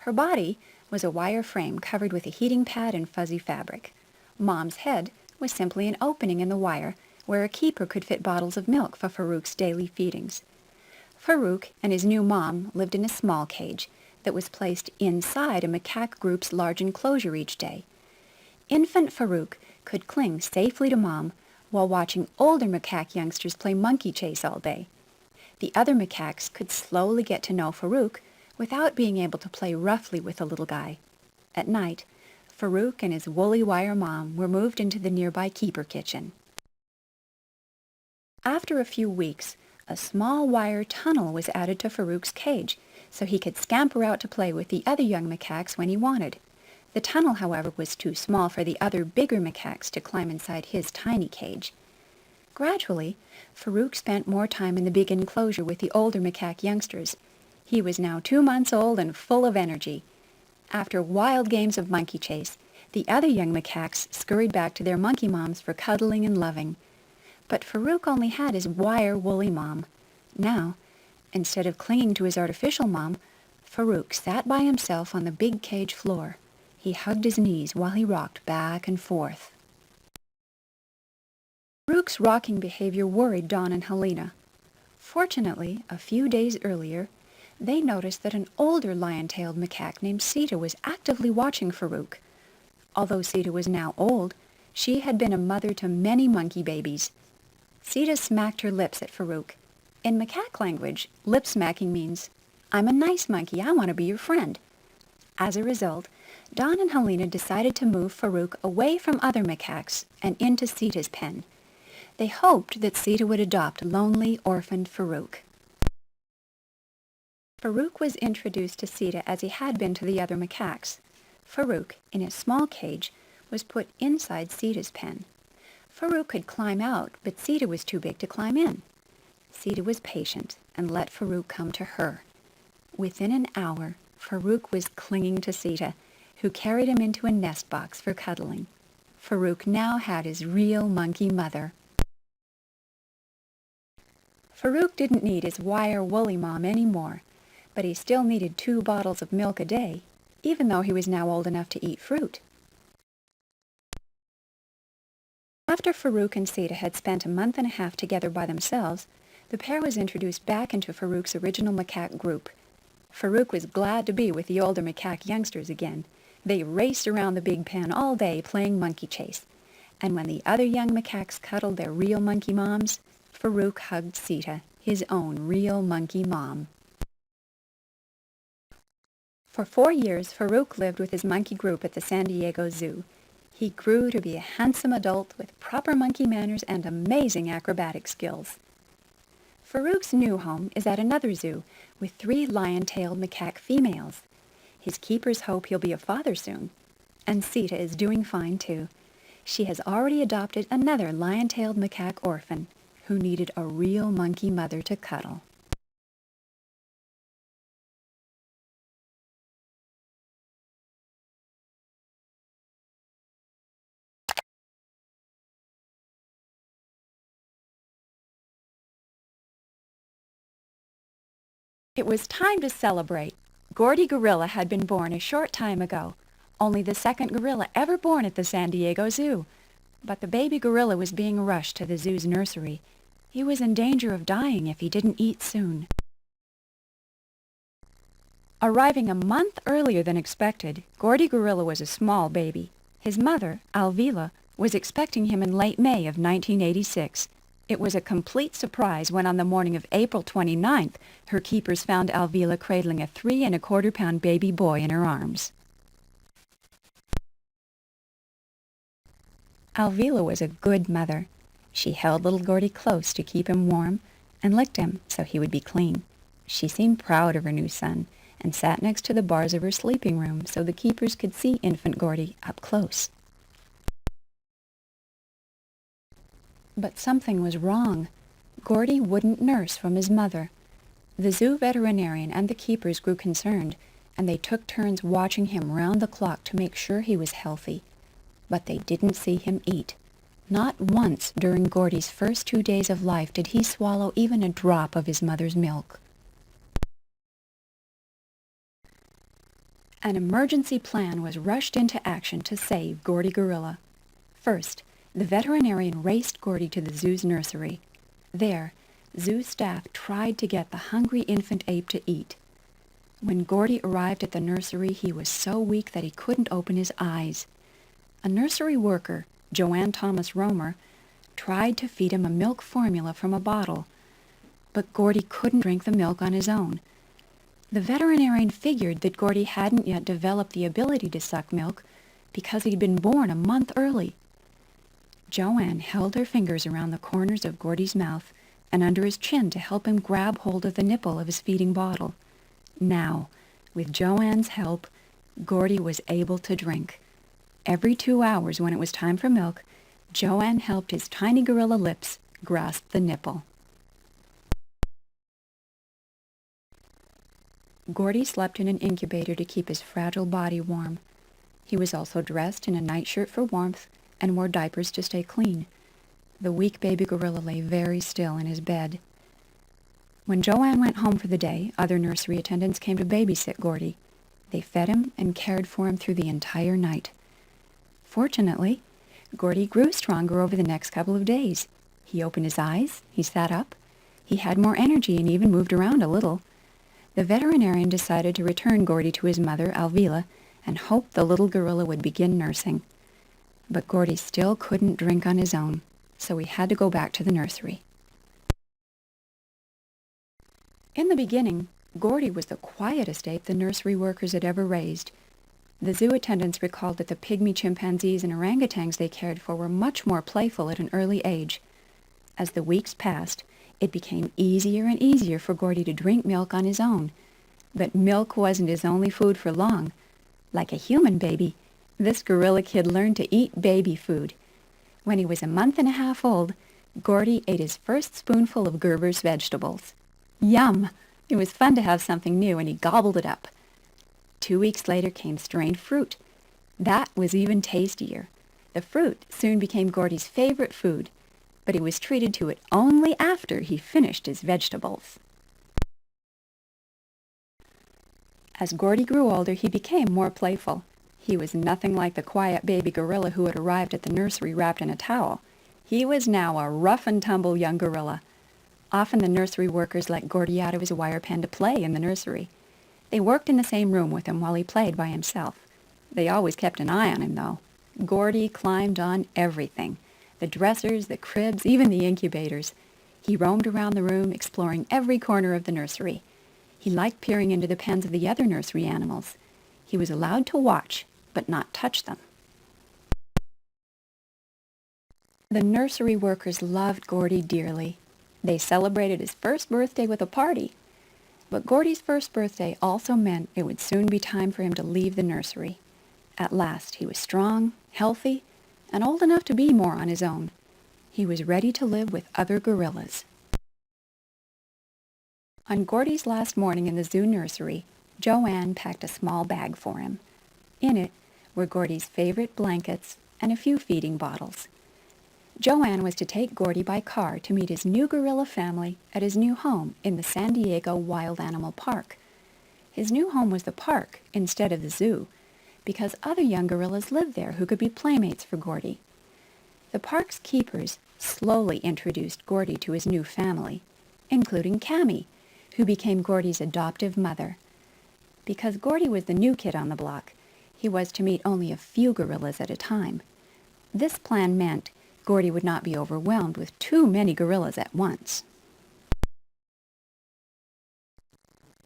Her body was a wire frame covered with a heating pad and fuzzy fabric. Mom's head was simply an opening in the wire where a keeper could fit bottles of milk for Farouk's daily feedings. Farouk and his new mom lived in a small cage that was placed inside a macaque group's large enclosure each day. Infant Farouk could cling safely to Mom while watching older macaque youngsters play monkey chase all day. The other macaques could slowly get to know Farouk without being able to play roughly with the little guy. At night, Farouk and his woolly wire mom were moved into the nearby keeper kitchen. After a few weeks, a small wire tunnel was added to Farouk's cage so he could scamper out to play with the other young macaques when he wanted. The tunnel, however, was too small for the other bigger macaques to climb inside his tiny cage. Gradually, Farouk spent more time in the big enclosure with the older macaque youngsters. He was now 2 months old and full of energy. After wild games of monkey chase, the other young macaques scurried back to their monkey moms for cuddling and loving. But Farouk only had his wire woolly mom. Now, instead of clinging to his artificial mom, Farouk sat by himself on the big cage floor. He hugged his knees while he rocked back and forth. Farouk's rocking behavior worried Don and Helena. Fortunately, a few days earlier, they noticed that an older lion-tailed macaque named Sita was actively watching Farouk. Although Sita was now old, she had been a mother to many monkey babies. Sita smacked her lips at Farouk. In macaque language, lip smacking means, "I'm a nice monkey, I want to be your friend." As a result, Don and Helena decided to move Farouk away from other macaques and into Sita's pen. They hoped that Sita would adopt lonely, orphaned Farouk. Farouk was introduced to Sita as he had been to the other macaques. Farouk, in a small cage, was put inside Sita's pen. Farouk could climb out, but Sita was too big to climb in. Sita was patient and let Farouk come to her. Within an hour, Farouk was clinging to Sita, who carried him into a nest box for cuddling. Farouk now had his real monkey mother. Farouk didn't need his wire woolly mom anymore, but he still needed 2 bottles of milk a day, even though he was now old enough to eat fruit. After Farouk and Sita had spent a month and a half together by themselves, the pair was introduced back into Farouk's original macaque group. Farouk was glad to be with the older macaque youngsters again. They raced around the big pen all day playing monkey chase. And when the other young macaques cuddled their real monkey moms, Farouk hugged Sita, his own real monkey mom. For 4 years, Farouk lived with his monkey group at the San Diego Zoo. He grew to be a handsome adult with proper monkey manners and amazing acrobatic skills. Farouk's new home is at another zoo with 3 lion-tailed macaque females. His keepers hope he'll be a father soon. And Sita is doing fine too. She has already adopted another lion-tailed macaque orphan. who needed a real monkey mother to cuddle. It was time to celebrate. Gordy Gorilla had been born a short time ago, only the second gorilla ever born at the San Diego Zoo. But the baby gorilla was being rushed to the zoo's nursery. He was in danger of dying if he didn't eat soon. Arriving a month earlier than expected, Gordy Gorilla was a small baby. His mother, Alvila, was expecting him in late May of 1986. It was a complete surprise when on the morning of April 29th, her keepers found Alvila cradling a 3 1/4-pound baby boy in her arms. Alvila was a good mother. She held little Gordy close to keep him warm and licked him so he would be clean. She seemed proud of her new son and sat next to the bars of her sleeping room so the keepers could see infant Gordy up close. But something was wrong. Gordy wouldn't nurse from his mother. The zoo veterinarian and the keepers grew concerned, and they took turns watching him round the clock to make sure he was healthy. But they didn't see him eat. Not once during Gordy's first 2 days of life did he swallow even a drop of his mother's milk. An emergency plan was rushed into action to save Gordy Gorilla. First, the veterinarian raced Gordy to the zoo's nursery. There, zoo staff tried to get the hungry infant ape to eat. When Gordy arrived at the nursery, he was so weak that he couldn't open his eyes. A nursery worker, Joanne Thomas Romer, tried to feed him a milk formula from a bottle, but Gordy couldn't drink the milk on his own. The veterinarian figured that Gordy hadn't yet developed the ability to suck milk because he'd been born a month early. Joanne held her fingers around the corners of Gordy's mouth and under his chin to help him grab hold of the nipple of his feeding bottle. Now, with Joanne's help, Gordy was able to drink. Every 2 hours when it was time for milk, Joanne helped his tiny gorilla lips grasp the nipple. Gordy slept in an incubator to keep his fragile body warm. He was also dressed in a nightshirt for warmth and wore diapers to stay clean. The weak baby gorilla lay very still in his bed. When Joanne went home for the day, other nursery attendants came to babysit Gordy. They fed him and cared for him through the entire night. Fortunately, Gordy grew stronger over the next couple of days. He opened his eyes, he sat up, he had more energy and even moved around a little. The veterinarian decided to return Gordy to his mother, Alvila, and hoped the little gorilla would begin nursing. But Gordy still couldn't drink on his own, so he had to go back to the nursery. In the beginning, Gordy was the quietest ape the nursery workers had ever raised. The zoo attendants recalled that the pygmy chimpanzees and orangutans they cared for were much more playful at an early age. As the weeks passed, it became easier and easier for Gordy to drink milk on his own. But milk wasn't his only food for long. Like a human baby, this gorilla kid learned to eat baby food. When he was a month and a half old, Gordy ate his first spoonful of Gerber's vegetables. Yum! It was fun to have something new, and he gobbled it up. 2 weeks later came strained fruit. That was even tastier. The fruit soon became Gordy's favorite food, but he was treated to it only after he finished his vegetables. As Gordy grew older, he became more playful. He was nothing like the quiet baby gorilla who had arrived at the nursery wrapped in a towel. He was now a rough-and-tumble young gorilla. Often the nursery workers let Gordy out of his wire pen to play in the nursery. They worked in the same room with him while he played by himself. They always kept an eye on him, though. Gordy climbed on everything. The dressers, the cribs, even the incubators. He roamed around the room, exploring every corner of the nursery. He liked peering into the pens of the other nursery animals. He was allowed to watch, but not touch them. The nursery workers loved Gordy dearly. They celebrated his first birthday with a party. But Gordy's first birthday also meant it would soon be time for him to leave the nursery. At last, he was strong, healthy, and old enough to be more on his own. He was ready to live with other gorillas. On Gordy's last morning in the zoo nursery, Joanne packed a small bag for him. In it were Gordy's favorite blankets and a few feeding bottles. Joanne was to take Gordy by car to meet his new gorilla family at his new home in the San Diego Wild Animal Park. His new home was the park instead of the zoo, because other young gorillas lived there who could be playmates for Gordy. The park's keepers slowly introduced Gordy to his new family, including Cammy, who became Gordy's adoptive mother. Because Gordy was the new kid on the block, he was to meet only a few gorillas at a time. This plan meant Gordy would not be overwhelmed with too many gorillas at once.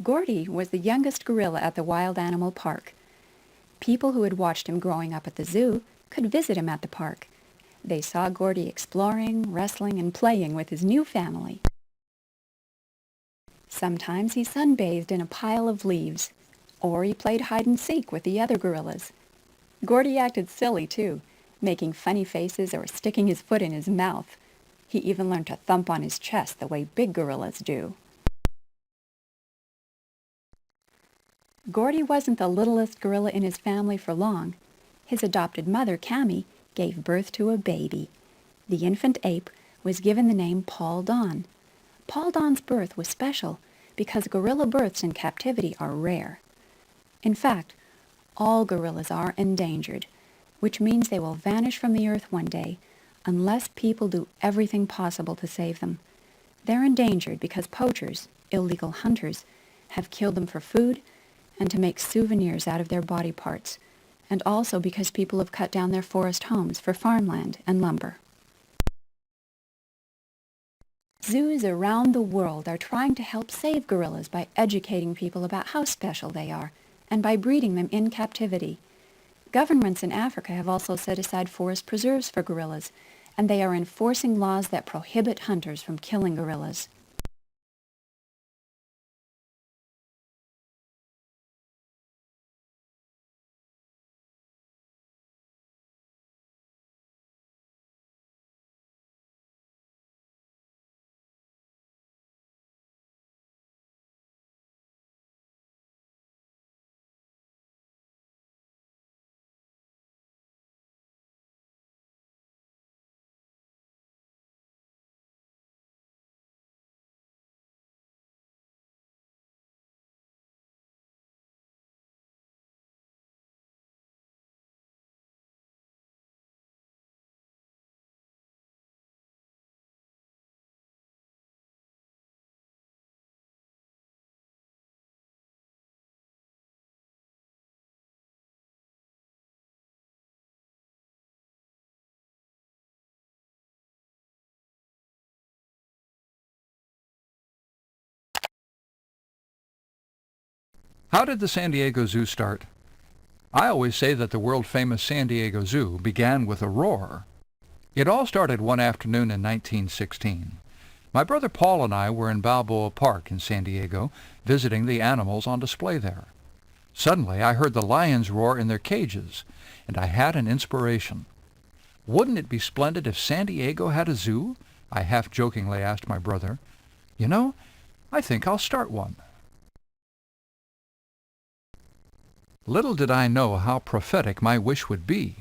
Gordy was the youngest gorilla at the Wild Animal Park. People who had watched him growing up at the zoo could visit him at the park. They saw Gordy exploring, wrestling, and playing with his new family. Sometimes he sunbathed in a pile of leaves, or he played hide-and-seek with the other gorillas. Gordy acted silly, too, making funny faces or sticking his foot in his mouth. He even learned to thump on his chest the way big gorillas do. Gordy wasn't the littlest gorilla in his family for long. His adopted mother, Cammy, gave birth to a baby. The infant ape was given the name Paul Don. Paul Don's birth was special because gorilla births in captivity are rare. In fact, all gorillas are endangered, which means they will vanish from the earth one day unless people do everything possible to save them. They're endangered because poachers, illegal hunters, have killed them for food and to make souvenirs out of their body parts, and also because people have cut down their forest homes for farmland and lumber. Zoos around the world are trying to help save gorillas by educating people about how special they are and by breeding them in captivity. Governments in Africa have also set aside forest preserves for gorillas, and they are enforcing laws that prohibit hunters from killing gorillas. How did the San Diego Zoo start? I always say that the world-famous San Diego Zoo began with a roar. It all started one afternoon in 1916. My brother Paul and I were in Balboa Park in San Diego, visiting the animals on display there. Suddenly, I heard the lions roar in their cages, and I had an inspiration. Wouldn't it be splendid if San Diego had a zoo? I half-jokingly asked my brother. You know, I think I'll start one. Little did I know how prophetic my wish would be.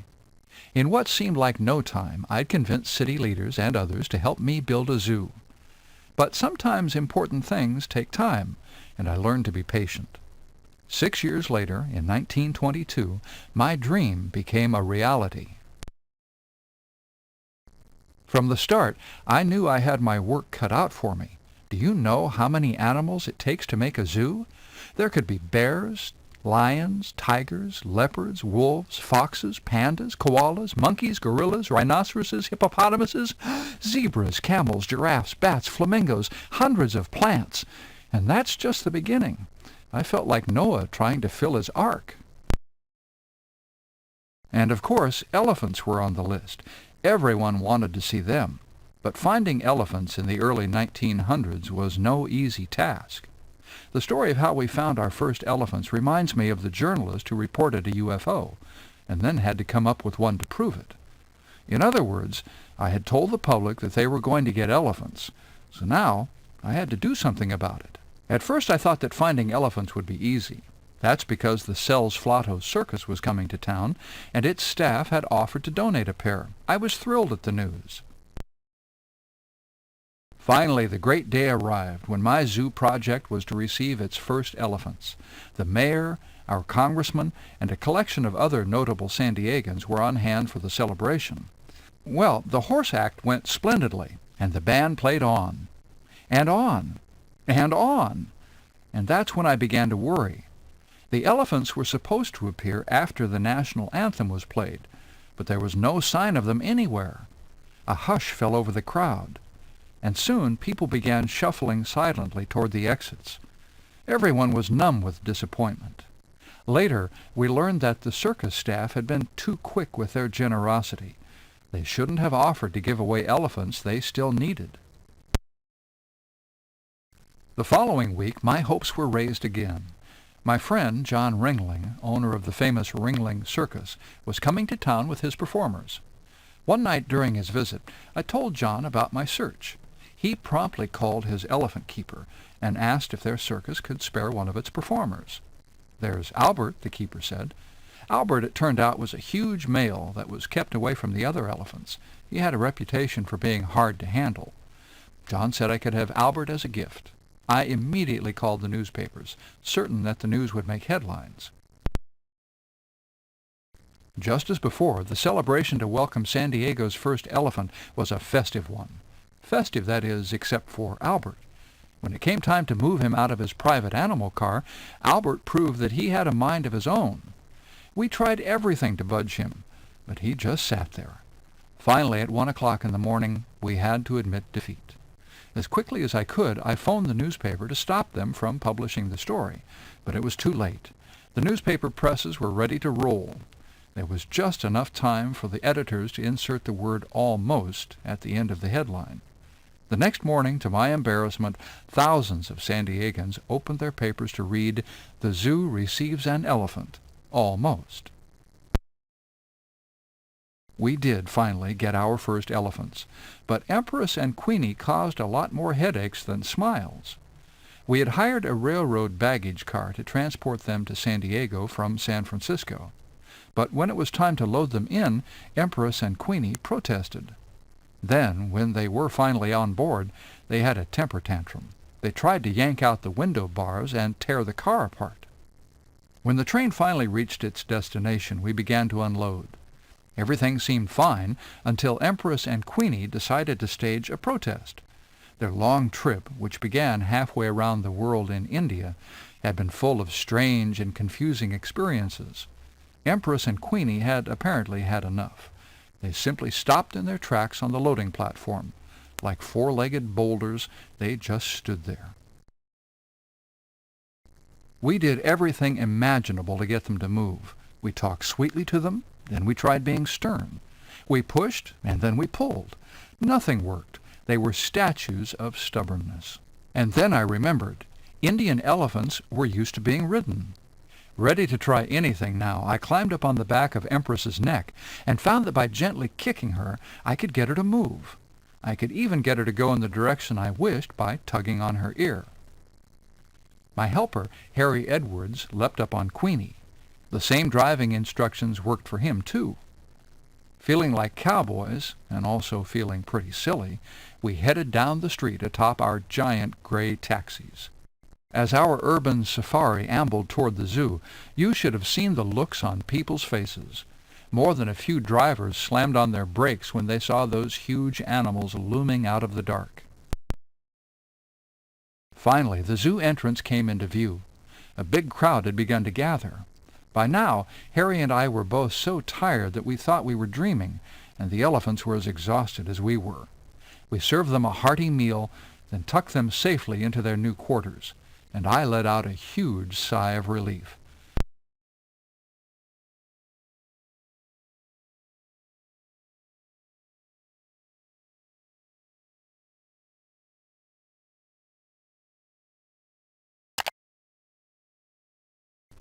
In what seemed like no time, I'd convinced city leaders and others to help me build a zoo. But sometimes important things take time, and I learned to be patient. 6 years later, in 1922, my dream became a reality. From the start, I knew I had my work cut out for me. Do you know how many animals it takes to make a zoo? There could be bears, lions, tigers, leopards, wolves, foxes, pandas, koalas, monkeys, gorillas, rhinoceroses, hippopotamuses, zebras, camels, giraffes, bats, flamingos, hundreds of plants. And that's just the beginning. I felt like Noah trying to fill his ark. And of course, elephants were on the list. Everyone wanted to see them. But finding elephants in the early 1900s was no easy task. The story of how we found our first elephants reminds me of the journalist who reported a UFO, and then had to come up with one to prove it. In other words, I had told the public that they were going to get elephants, so now I had to do something about it. At first I thought that finding elephants would be easy. That's because the Sells Flato Circus was coming to town, and its staff had offered to donate a pair. I was thrilled at the news. Finally, the great day arrived when my zoo project was to receive its first elephants. The mayor, our congressman, and a collection of other notable San Diegans were on hand for the celebration. Well, the horse act went splendidly, and the band played on, and on, and on, and that's when I began to worry. The elephants were supposed to appear after the national anthem was played, but there was no sign of them anywhere. A hush fell over the crowd, and soon people began shuffling silently toward the exits. Everyone was numb with disappointment. Later, we learned that the circus staff had been too quick with their generosity. They shouldn't have offered to give away elephants they still needed. The following week, my hopes were raised again. My friend, John Ringling, owner of the famous Ringling Circus, was coming to town with his performers. One night during his visit, I told John about my search. He promptly called his elephant keeper and asked if their circus could spare one of its performers. "There's Albert," the keeper said. Albert, it turned out, was a huge male that was kept away from the other elephants. He had a reputation for being hard to handle. John said I could have Albert as a gift. I immediately called the newspapers, certain that the news would make headlines. Just as before, the celebration to welcome San Diego's first elephant was a festive one. Festive, that is, except for Albert. When it came time to move him out of his private animal car, Albert proved that he had a mind of his own. We tried everything to budge him, but he just sat there. Finally, at 1 o'clock in the morning, we had to admit defeat. As quickly as I could, I phoned the newspaper to stop them from publishing the story, but it was too late. The newspaper presses were ready to roll. There was just enough time for the editors to insert the word "almost" at the end of the headline. The next morning, to my embarrassment, thousands of San Diegans opened their papers to read, "The zoo receives an elephant, almost." We did finally get our first elephants, but Empress and Queenie caused a lot more headaches than smiles. We had hired a railroad baggage car to transport them to San Diego from San Francisco, but when it was time to load them in, Empress and Queenie protested. Then, when they were finally on board, they had a temper tantrum. They tried to yank out the window bars and tear the car apart. When the train finally reached its destination, we began to unload. Everything seemed fine until Empress and Queenie decided to stage a protest. Their long trip, which began halfway around the world in India, had been full of strange and confusing experiences. Empress and Queenie had apparently had enough. They simply stopped in their tracks on the loading platform. Like four-legged boulders, they just stood there. We did everything imaginable to get them to move. We talked sweetly to them, then we tried being stern. We pushed, and then we pulled. Nothing worked. They were statues of stubbornness. And then I remembered, Indian elephants were used to being ridden. Ready to try anything now, I climbed up on the back of Empress's neck and found that by gently kicking her, I could get her to move. I could even get her to go in the direction I wished by tugging on her ear. My helper, Harry Edwards, leapt up on Queenie. The same driving instructions worked for him, too. Feeling like cowboys, and also feeling pretty silly, we headed down the street atop our giant gray taxis. As our urban safari ambled toward the zoo, you should have seen the looks on people's faces. More than a few drivers slammed on their brakes when they saw those huge animals looming out of the dark. Finally, the zoo entrance came into view. A big crowd had begun to gather. By now, Harry and I were both so tired that we thought we were dreaming, and the elephants were as exhausted as we were. We served them a hearty meal, then tucked them safely into their new quarters, and I let out a huge sigh of relief.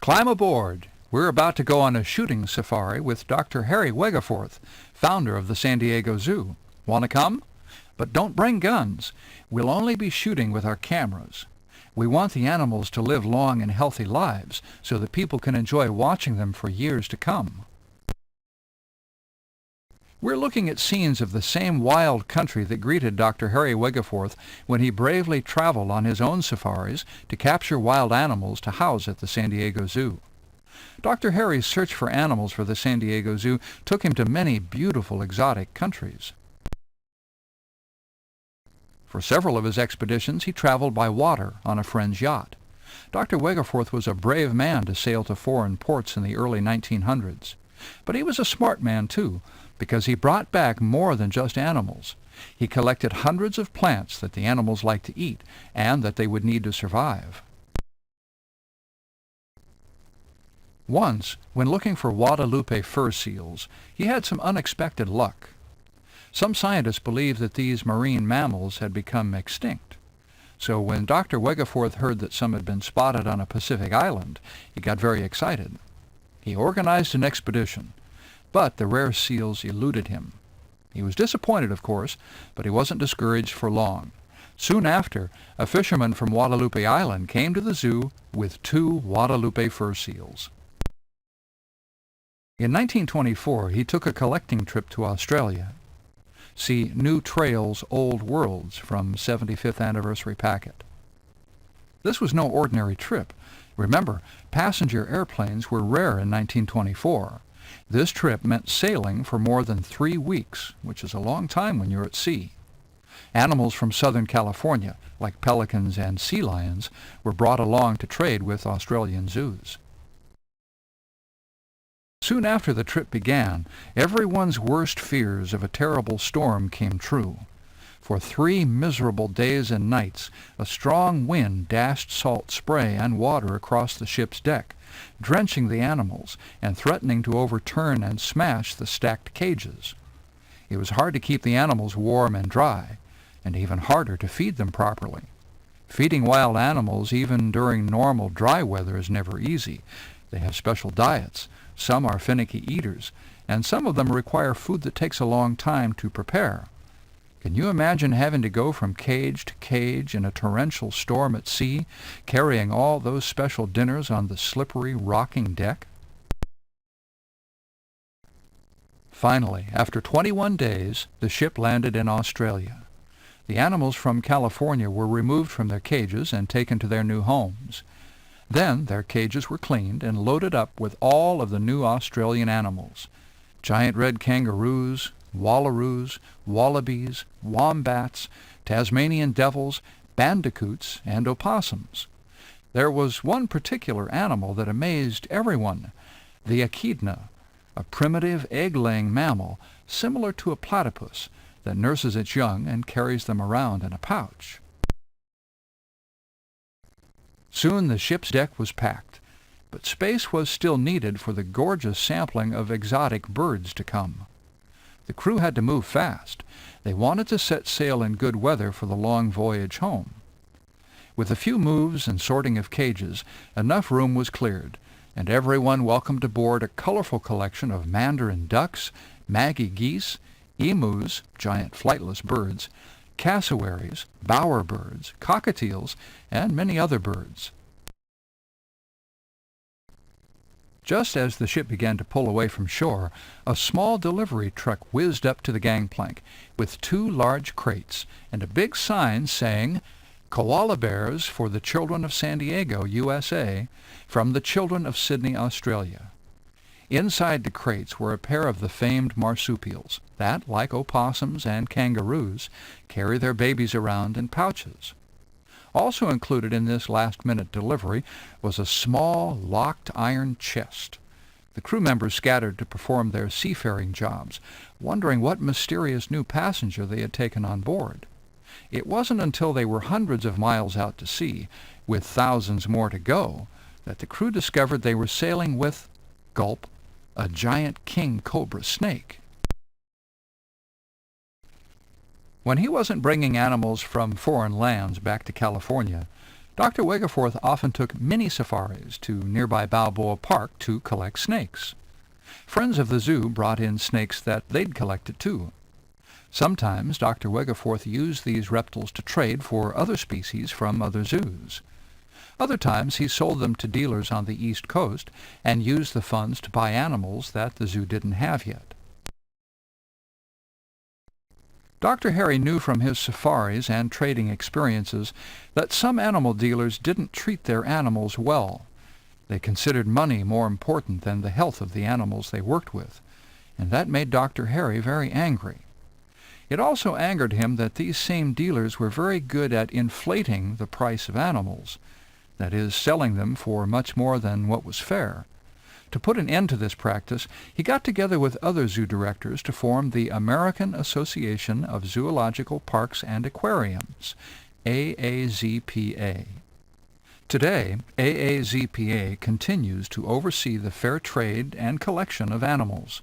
Climb aboard. We're about to go on a shooting safari with Dr. Harry Wegeforth, founder of the San Diego Zoo. Want to come? But don't bring guns. We'll only be shooting with our cameras. We want the animals to live long and healthy lives so that people can enjoy watching them for years to come. We're looking at scenes of the same wild country that greeted Dr. Harry Wegeforth when he bravely traveled on his own safaris to capture wild animals to house at the San Diego Zoo. Dr. Harry's search for animals for the San Diego Zoo took him to many beautiful exotic countries. For several of his expeditions, he traveled by water on a friend's yacht. Dr. Wegeforth was a brave man to sail to foreign ports in the early 1900s. But he was a smart man, too, because he brought back more than just animals. He collected hundreds of plants that the animals liked to eat and that they would need to survive. Once, when looking for Guadalupe fur seals, he had some unexpected luck. Some scientists believed that these marine mammals had become extinct. So when Dr. Wegeforth heard that some had been spotted on a Pacific island, he got very excited. He organized an expedition, but the rare seals eluded him. He was disappointed, of course, but he wasn't discouraged for long. Soon after, a fisherman from Guadalupe Island came to the zoo with 2 Guadalupe fur seals. In 1924, he took a collecting trip to Australia. See New Trails, Old Worlds from 75th Anniversary Packet. This was no ordinary trip. Remember, passenger airplanes were rare in 1924. This trip meant sailing for more than 3 weeks, which is a long time when you're at sea. Animals from Southern California, like pelicans and sea lions, were brought along to trade with Australian zoos. Soon after the trip began, everyone's worst fears of a terrible storm came true. For 3 miserable days and nights, a strong wind dashed salt spray and water across the ship's deck, drenching the animals and threatening to overturn and smash the stacked cages. It was hard to keep the animals warm and dry, and even harder to feed them properly. Feeding wild animals even during normal dry weather is never easy. They have special diets. Some are finicky eaters, and some of them require food that takes a long time to prepare. Can you imagine having to go from cage to cage in a torrential storm at sea, carrying all those special dinners on the slippery, rocking deck? Finally, after 21 days, the ship landed in Australia. The animals from California were removed from their cages and taken to their new homes. Then their cages were cleaned and loaded up with all of the new Australian animals: giant red kangaroos, wallaroos, wallabies, wombats, Tasmanian devils, bandicoots, and opossums. There was one particular animal that amazed everyone, the echidna, a primitive egg-laying mammal similar to a platypus that nurses its young and carries them around in a pouch. Soon the ship's deck was packed, but space was still needed for the gorgeous sampling of exotic birds to come. The crew had to move fast. They wanted to set sail in good weather for the long voyage home. With a few moves and sorting of cages, enough room was cleared, and everyone welcomed aboard a colorful collection of mandarin ducks, Maggie geese, emus, giant flightless birds, cassowaries, bowerbirds, cockatiels, and many other birds. Just as the ship began to pull away from shore, a small delivery truck whizzed up to the gangplank with 2 large crates and a big sign saying, "Koala bears for the children of San Diego, USA, from the children of Sydney, Australia." Inside the crates were a pair of the famed marsupials that, like opossums and kangaroos, carry their babies around in pouches. Also included in this last-minute delivery was a small, locked iron chest. The crew members scattered to perform their seafaring jobs, wondering what mysterious new passenger they had taken on board. It wasn't until they were hundreds of miles out to sea, with thousands more to go, that the crew discovered they were sailing with, gulp, a giant king cobra snake. When he wasn't bringing animals from foreign lands back to California, Dr. Wegeforth often took mini safaris to nearby Balboa Park to collect snakes. Friends of the zoo brought in snakes that they'd collected too. Sometimes Dr. Wegeforth used these reptiles to trade for other species from other zoos. Other times he sold them to dealers on the East Coast and used the funds to buy animals that the zoo didn't have yet. Dr. Harry knew from his safaris and trading experiences that some animal dealers didn't treat their animals well. They considered money more important than the health of the animals they worked with, and that made Dr. Harry very angry. It also angered him that these same dealers were very good at inflating the price of animals, that is, selling them for much more than what was fair. To put an end to this practice, he got together with other zoo directors to form the American Association of Zoological Parks and Aquariums, AAZPA. Today, AAZPA continues to oversee the fair trade and collection of animals.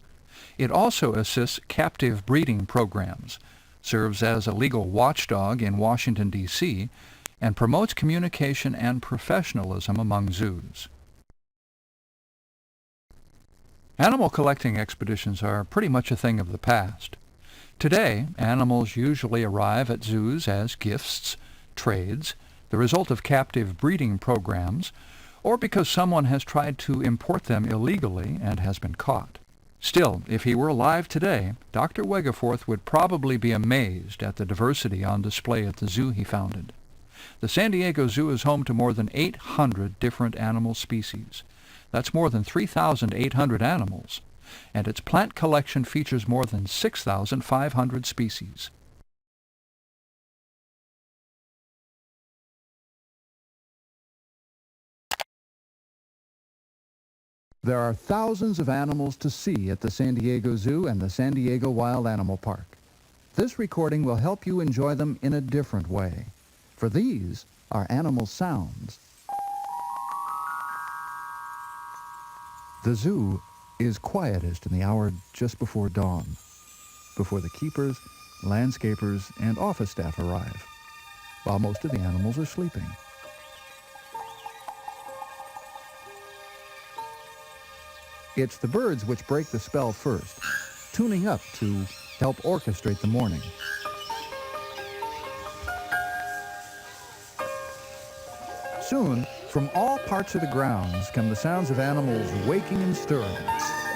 It also assists captive breeding programs, serves as a legal watchdog in Washington, D.C., and promotes communication and professionalism among zoos. Animal collecting expeditions are pretty much a thing of the past. Today, animals usually arrive at zoos as gifts, trades, the result of captive breeding programs, or because someone has tried to import them illegally and has been caught. Still, if he were alive today, Dr. Wegeforth would probably be amazed at the diversity on display at the zoo he founded. The San Diego Zoo is home to more than 800 different animal species. That's more than 3,800 animals, and its plant collection features more than 6,500 species. There are thousands of animals to see at the San Diego Zoo and the San Diego Wild Animal Park. This recording will help you enjoy them in a different way, for these are animal sounds. The zoo is quietest in the hour just before dawn, before the keepers, landscapers, and office staff arrive, while most of the animals are sleeping. It's the birds which break the spell first, tuning up to help orchestrate the morning. Soon, from all parts of the grounds come the sounds of animals waking and stirring,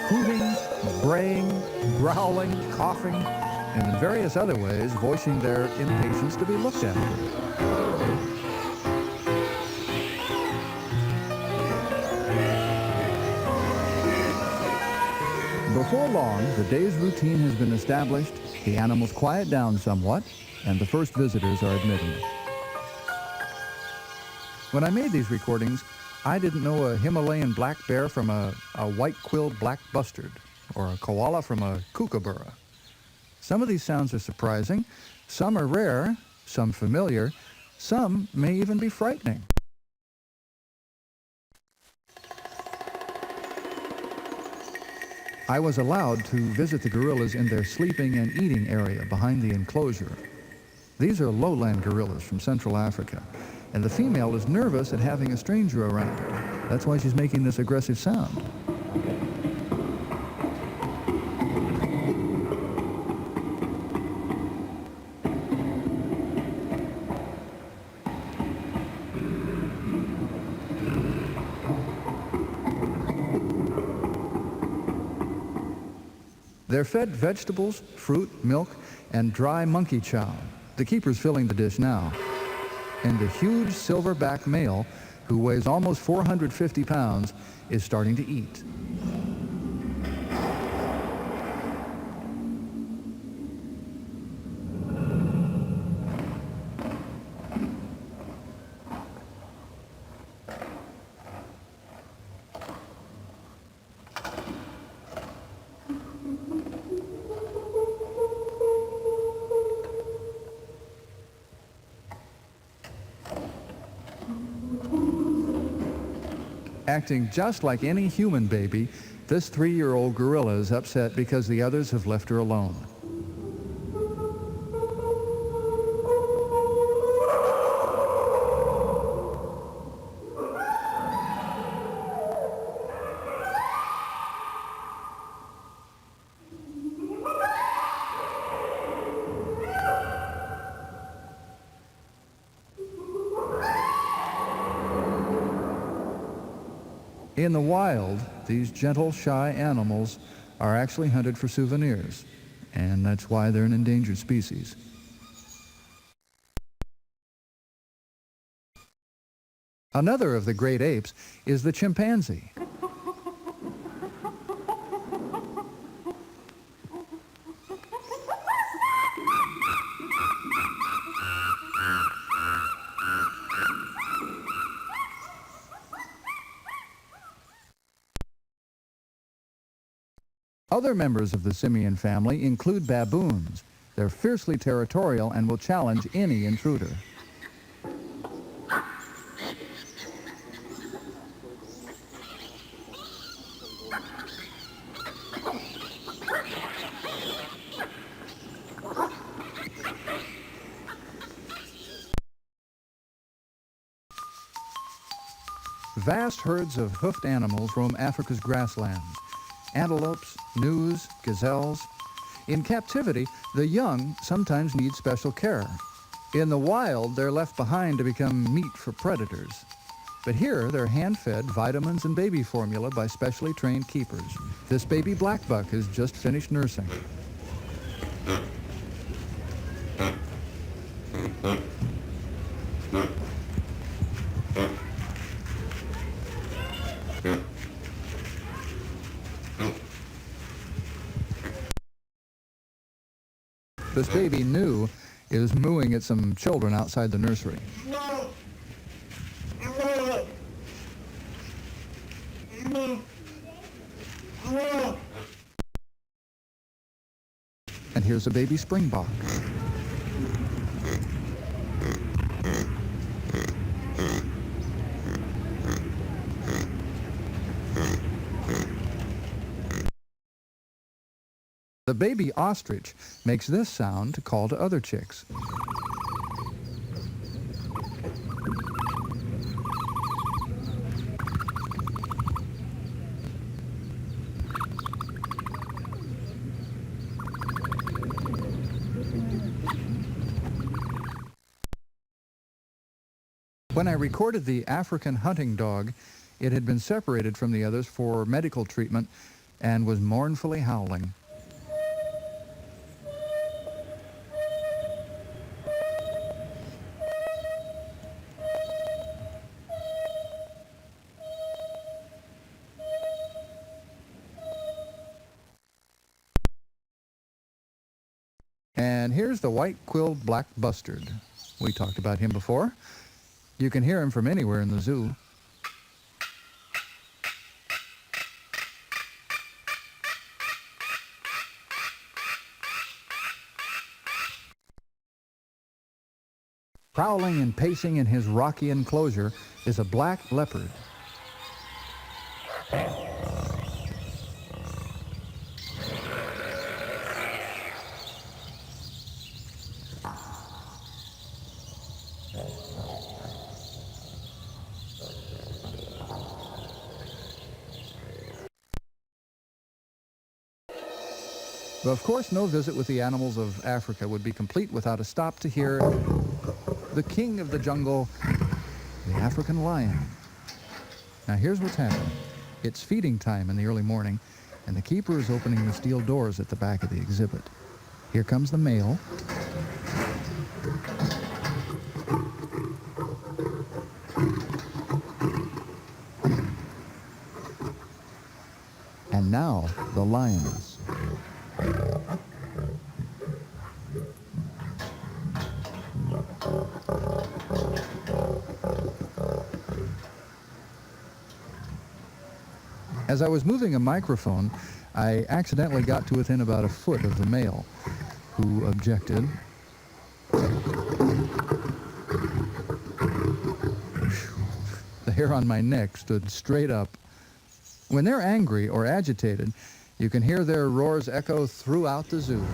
hooting, braying, growling, coughing, and in various other ways voicing their impatience to be looked after. Before long, the day's routine has been established, the animals quiet down somewhat, and the first visitors are admitted. When I made these recordings, I didn't know a Himalayan black bear from a white-quilled black bustard, or a koala from a kookaburra. Some of these sounds are surprising, some are rare, some familiar, some may even be frightening. I was allowed to visit the gorillas in their sleeping and eating area behind the enclosure. These are lowland gorillas from Central Africa, and the female is nervous at having a stranger around her. That's why she's making this aggressive sound. They're fed vegetables, fruit, milk, and dry monkey chow. The keeper's filling the dish now. And the huge silverback male, who weighs almost 450 pounds, is starting to eat. Acting just like any human baby, this 3-year-old gorilla is upset because the others have left her alone. In the wild, these gentle, shy animals are actually hunted for souvenirs, and that's why they're an endangered species. Another of the great apes is the chimpanzee. Other members of the simian family include baboons. They're fiercely territorial and will challenge any intruder. Vast herds of hoofed animals roam Africa's grasslands. Antelopes, gnus, gazelles. In captivity, the young sometimes need special care. In the wild, they're left behind to become meat for predators. But here, they're hand-fed vitamins and baby formula by specially trained keepers. This baby blackbuck has just finished nursing. This baby, Gnu, is mooing at some children outside the nursery. And here's a baby springbok. The baby ostrich makes this sound to call to other chicks. When I recorded the African hunting dog, it had been separated from the others for medical treatment and was mournfully howling. And here's the white-quilled black bustard. We talked about him before. You can hear him from anywhere in the zoo. Prowling and pacing in his rocky enclosure is a black leopard. But of course, no visit with the animals of Africa would be complete without a stop to hear the king of the jungle, the African lion. Now here's what's happening. It's feeding time in the early morning, and the keeper is opening the steel doors at the back of the exhibit. Here comes the male. And now the lioness. As I was moving a microphone, I accidentally got to within about a foot of the male, who objected. The hair on my neck stood straight up. When they're angry or agitated, you can hear their roars echo throughout the zoo.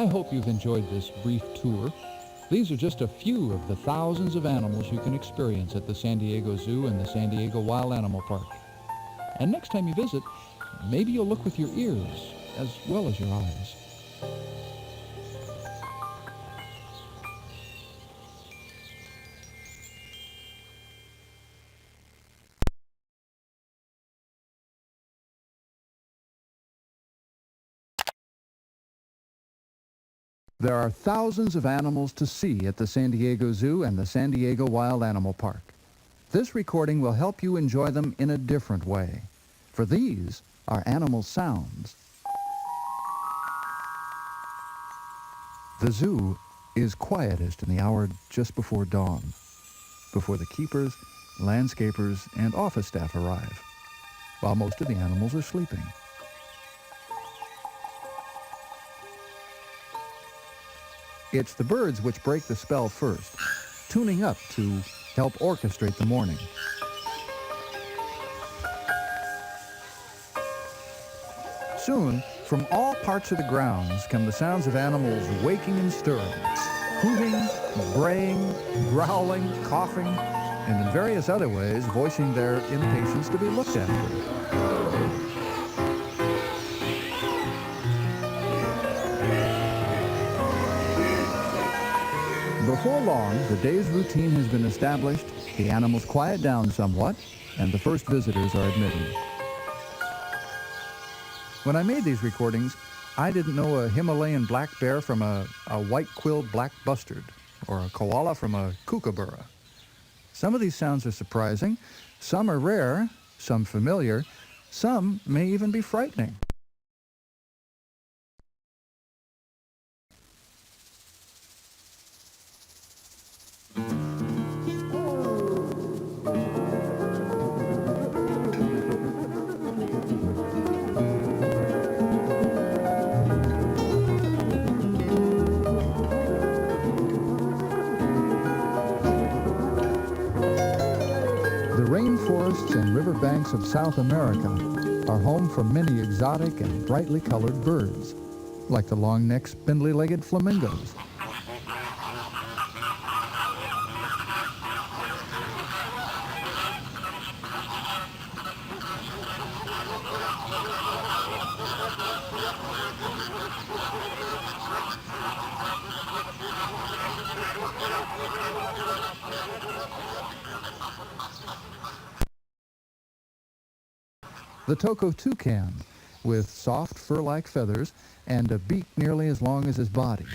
hope you've enjoyed this brief tour. These are just a few of the thousands of animals you can experience at the San Diego Zoo and the San Diego Wild Animal Park. And next time you visit, maybe you'll look with your ears as well as your eyes. There are thousands of animals to see at the San Diego Zoo and the San Diego Wild Animal Park. This recording will help you enjoy them in a different way, for these are animal sounds. The zoo is quietest in the hour just before dawn, before the keepers, landscapers, and office staff arrive, while most of the animals are sleeping. It's the birds which break the spell first, tuning up to help orchestrate the morning. Soon, from all parts of the grounds come the sounds of animals waking and stirring, hooting, braying, growling, coughing, and in various other ways voicing their impatience to be looked after. Before long, the day's routine has been established, the animals quiet down somewhat, and the first visitors are admitted. When I made these recordings, I didn't know a Himalayan black bear from a white-quilled black bustard, or a koala from a kookaburra. Some of these sounds are surprising, some are rare, some familiar, some may even be frightening. Rainforests and riverbanks of South America are home for many exotic and brightly colored birds, like the long-necked spindly-legged flamingos. The Toko toucan, with soft fur-like feathers and a beak nearly as long as his body.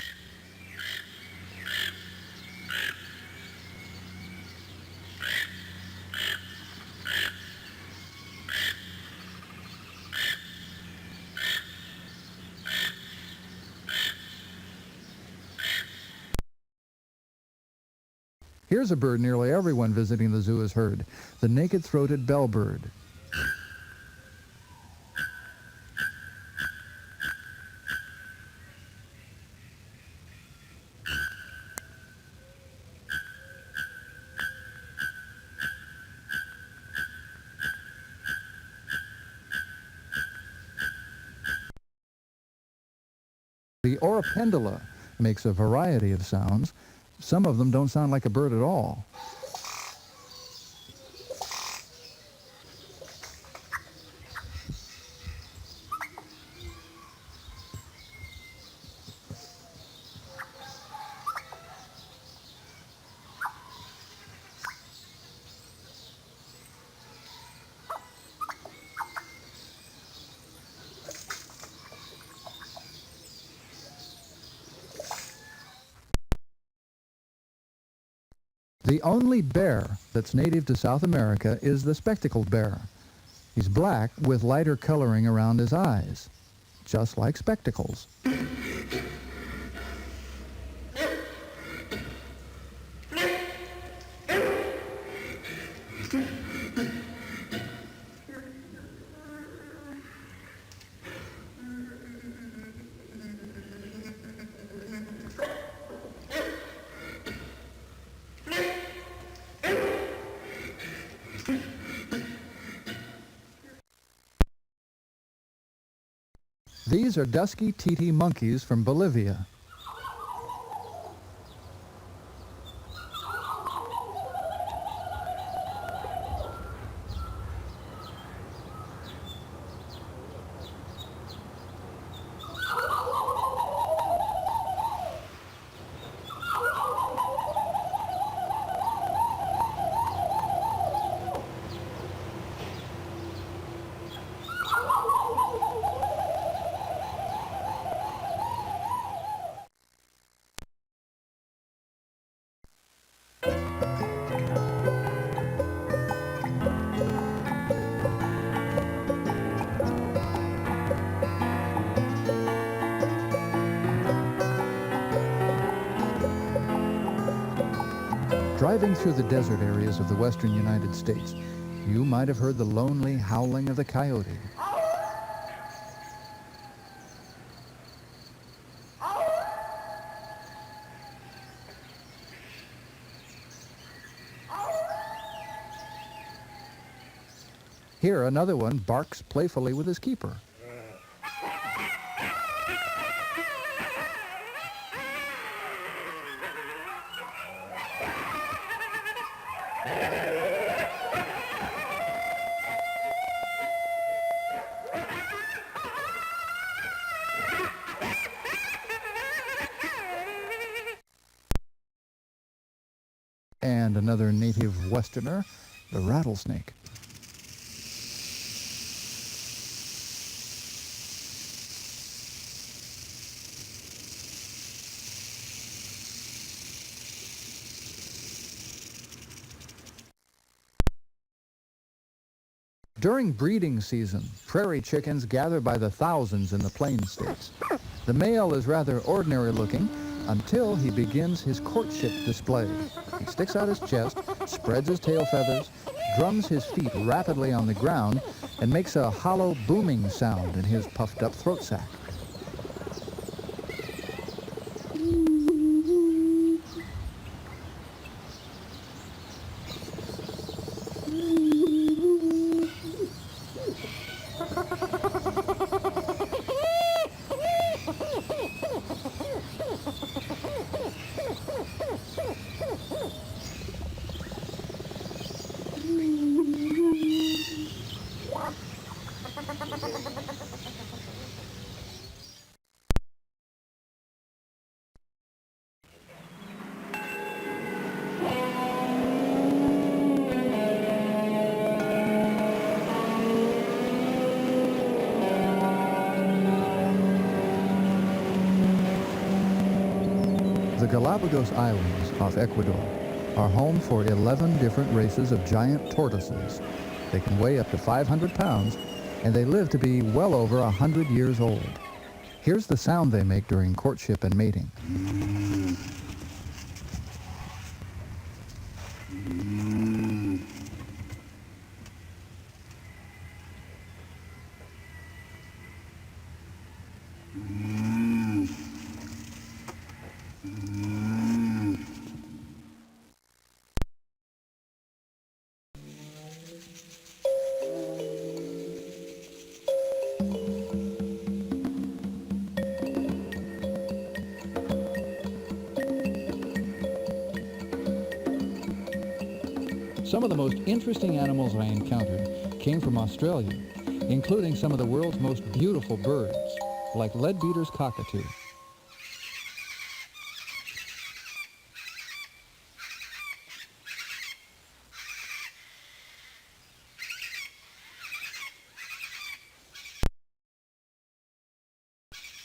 Here's a bird nearly everyone visiting the zoo has heard, the naked-throated bellbird. The oripendula makes a variety of sounds. Some of them don't sound like a bird at all. The only bear that's native to South America is the spectacled bear. He's black with lighter coloring around his eyes, just like spectacles. These are dusky titi monkeys from Bolivia. Driving through the desert areas of the western United States, you might have heard the lonely howling of the coyote. Here, another one barks playfully with his keeper. And another native westerner, the rattlesnake. During breeding season, prairie chickens gather by the thousands in the plain states. The male is rather ordinary looking until he begins his courtship display. He sticks out his chest, spreads his tail feathers, drums his feet rapidly on the ground, and makes a hollow booming sound in his puffed up throat sac. The Galapagos Islands off Ecuador are home for 11 different races of giant tortoises. They can weigh up to 500 pounds, and they live to be well over 100 years old. Here's the sound they make during courtship and mating. Some of the most interesting animals I encountered came from Australia, including some of the world's most beautiful birds, like Leadbeater's cockatoo.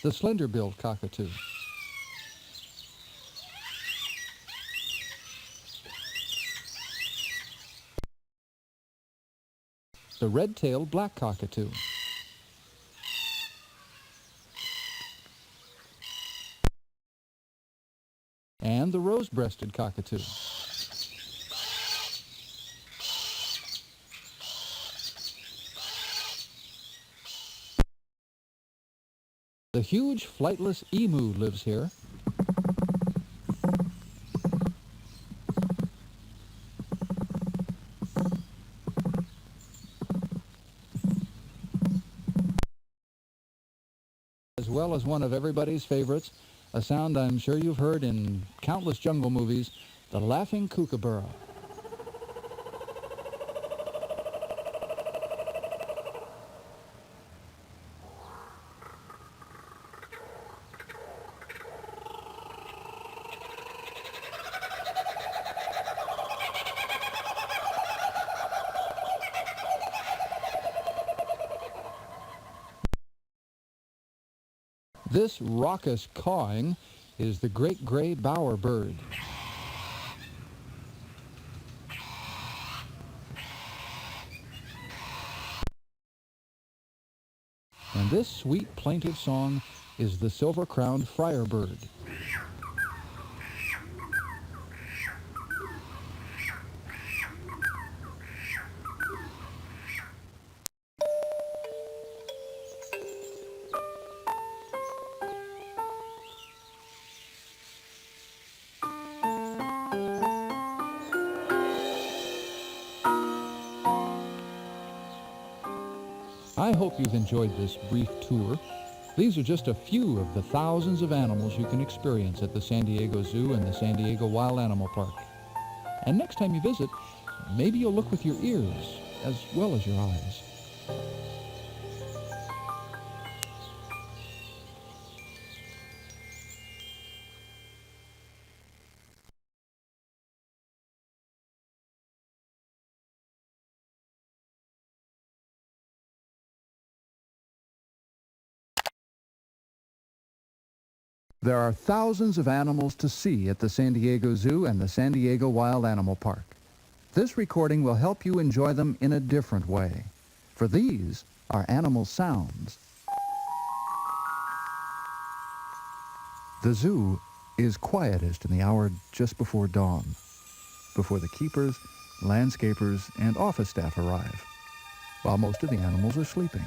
The slender-billed cockatoo. The red-tailed black cockatoo. And the rose-breasted cockatoo. The huge flightless emu lives here. As well as one of everybody's favorites, a sound I'm sure you've heard in countless jungle movies, the laughing kookaburra. This raucous cawing is the great gray bowerbird. And this sweet plaintive song is the silver-crowned friarbird. I hope you've enjoyed this brief tour. These are just a few of the thousands of animals you can experience at the San Diego Zoo and the San Diego Wild Animal Park. And next time you visit, maybe you'll look with your ears as well as your eyes. There are thousands of animals to see at the San Diego Zoo and the San Diego Wild Animal Park. This recording will help you enjoy them in a different way, for these are animal sounds. The zoo is quietest in the hour just before dawn, before the keepers, landscapers, and office staff arrive, while most of the animals are sleeping.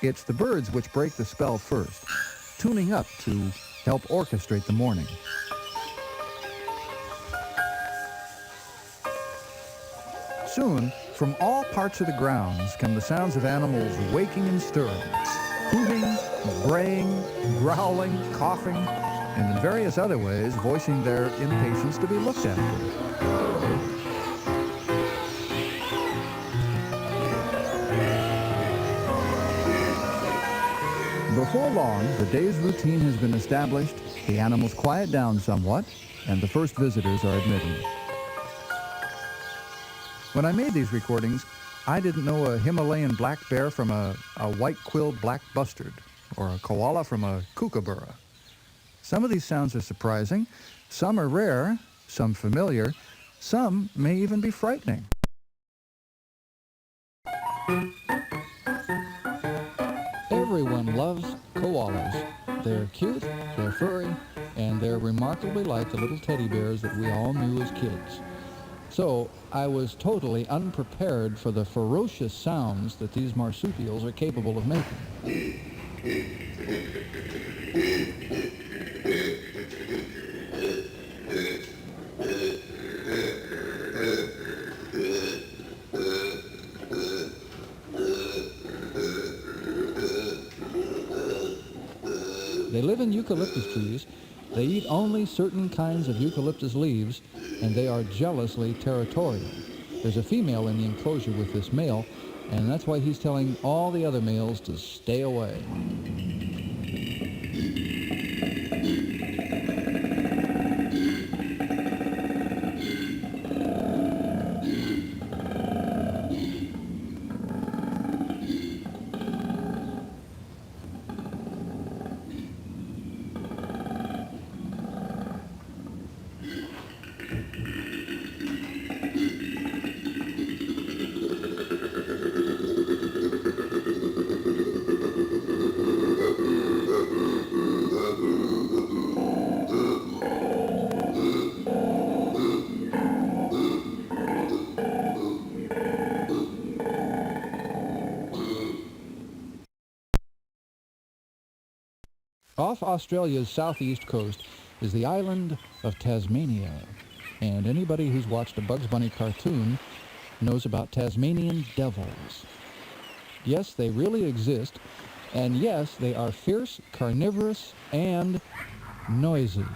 It's the birds which break the spell first, tuning up to help orchestrate the morning. Soon, from all parts of the grounds come the sounds of animals waking and stirring, hooting, braying, growling, coughing, and in various other ways voicing their impatience to be looked after. Before long, the day's routine has been established, the animals quiet down somewhat, and the first visitors are admitted. When I made these recordings, I didn't know a Himalayan black bear from a white-quilled black bustard, or a koala from a kookaburra. Some of these sounds are surprising, some are rare, some familiar, some may even be frightening. Everyone loves koalas. They're cute, they're furry, and they're remarkably like the little teddy bears that we all knew as kids. So I was totally unprepared for the ferocious sounds that these marsupials are capable of making. They live in eucalyptus trees. They eat only certain kinds of eucalyptus leaves, and they are jealously territorial. There's a female in the enclosure with this male, and that's why he's telling all the other males to stay away. Off Australia's southeast coast is the island of Tasmania, and anybody who's watched a Bugs Bunny cartoon knows about Tasmanian devils. Yes, they really exist, and yes, they are fierce, carnivorous, and noisy.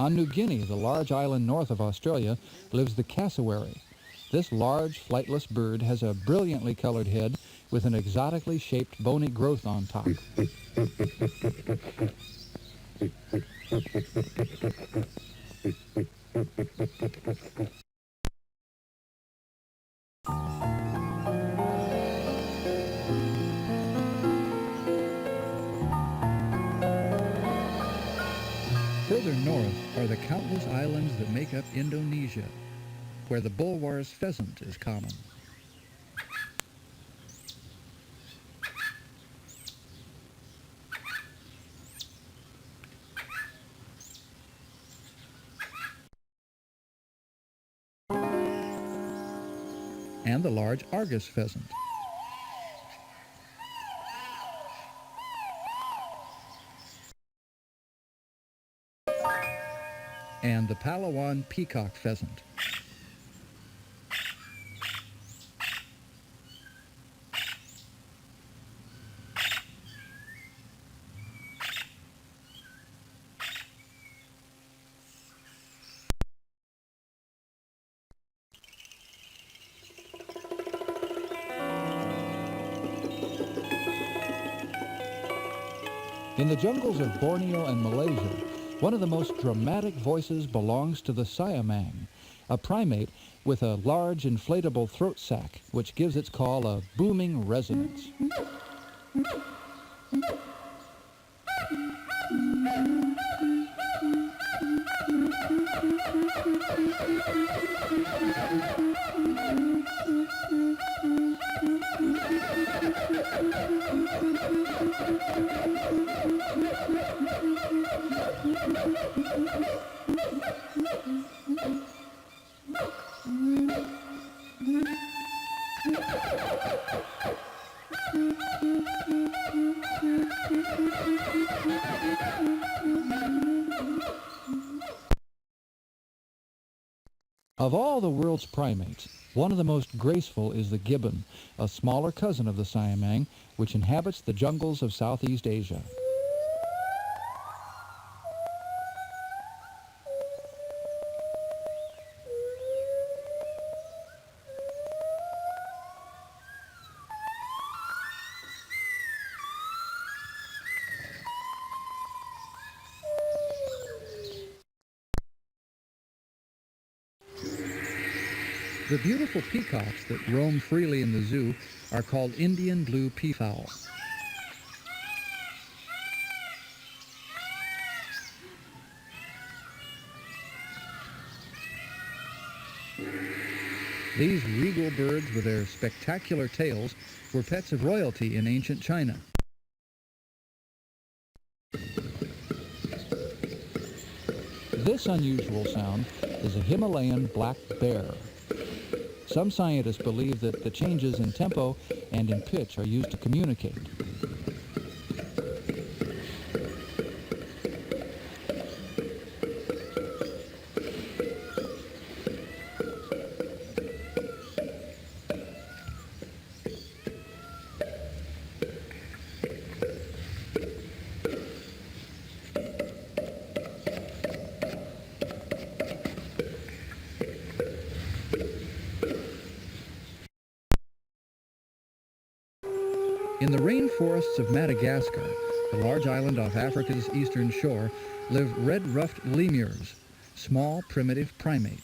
On New Guinea, the large island north of Australia, lives the cassowary. This large, flightless bird has a brilliantly colored head with an exotically shaped bony growth on top. Further north are the countless islands that make up Indonesia. where the Bulwar's pheasant is common. And the large Argus pheasant. And the Palawan peacock pheasant. In the jungles of Borneo and Malaysia, one of the most dramatic voices belongs to the siamang, a primate with a large inflatable throat sac, which gives its call a booming resonance. Of all the world's primates, one of the most graceful is the gibbon, a smaller cousin of the siamang, which inhabits the jungles of Southeast Asia. The beautiful peacocks that roam freely in the zoo are called Indian blue peafowl. These regal birds with their spectacular tails were pets of royalty in ancient China. This unusual sound is a Himalayan black bear. Some scientists believe that the changes in tempo and in pitch are used to communicate. In the rainforests of Madagascar, the large island off Africa's eastern shore, live red-ruffed lemurs, small primitive primates.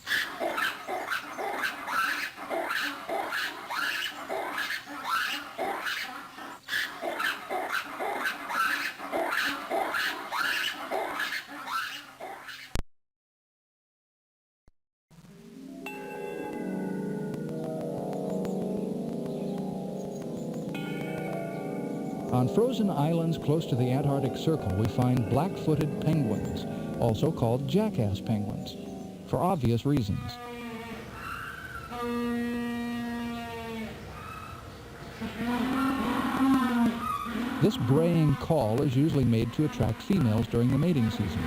On frozen islands close to the Antarctic Circle, we find black-footed penguins, also called jackass penguins, for obvious reasons. This braying call is usually made to attract females during the mating season.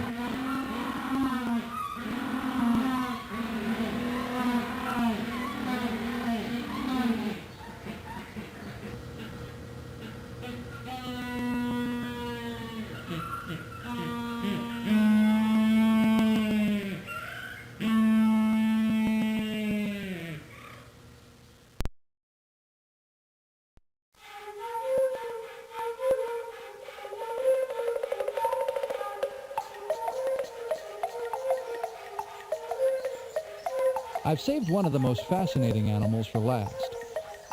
I've saved one of the most fascinating animals for last.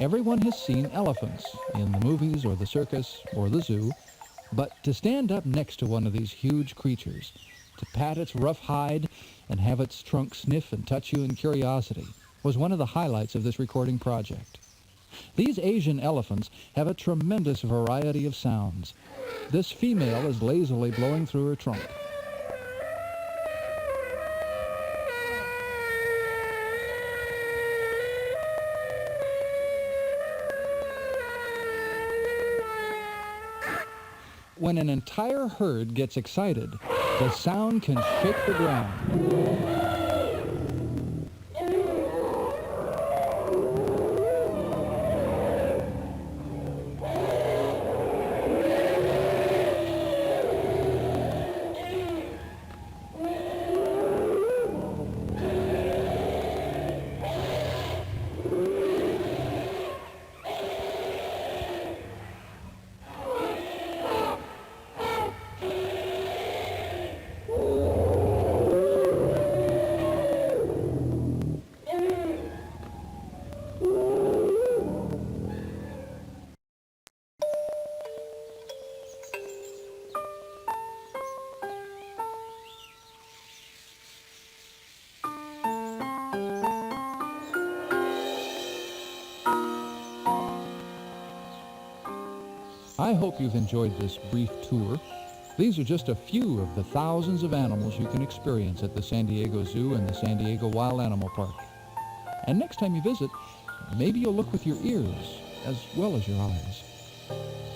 Everyone has seen elephants in the movies or the circus or the zoo, but to stand up next to one of these huge creatures, to pat its rough hide and have its trunk sniff and touch you in curiosity, was one of the highlights of this recording project. These Asian elephants have a tremendous variety of sounds. This female is lazily blowing through her trunk. When an entire herd gets excited, the sound can shake the ground. I hope you've enjoyed this brief tour. These are just a few of the thousands of animals you can experience at the San Diego Zoo and the San Diego Wild Animal Park. And next time you visit, maybe you'll look with your ears as well as your eyes.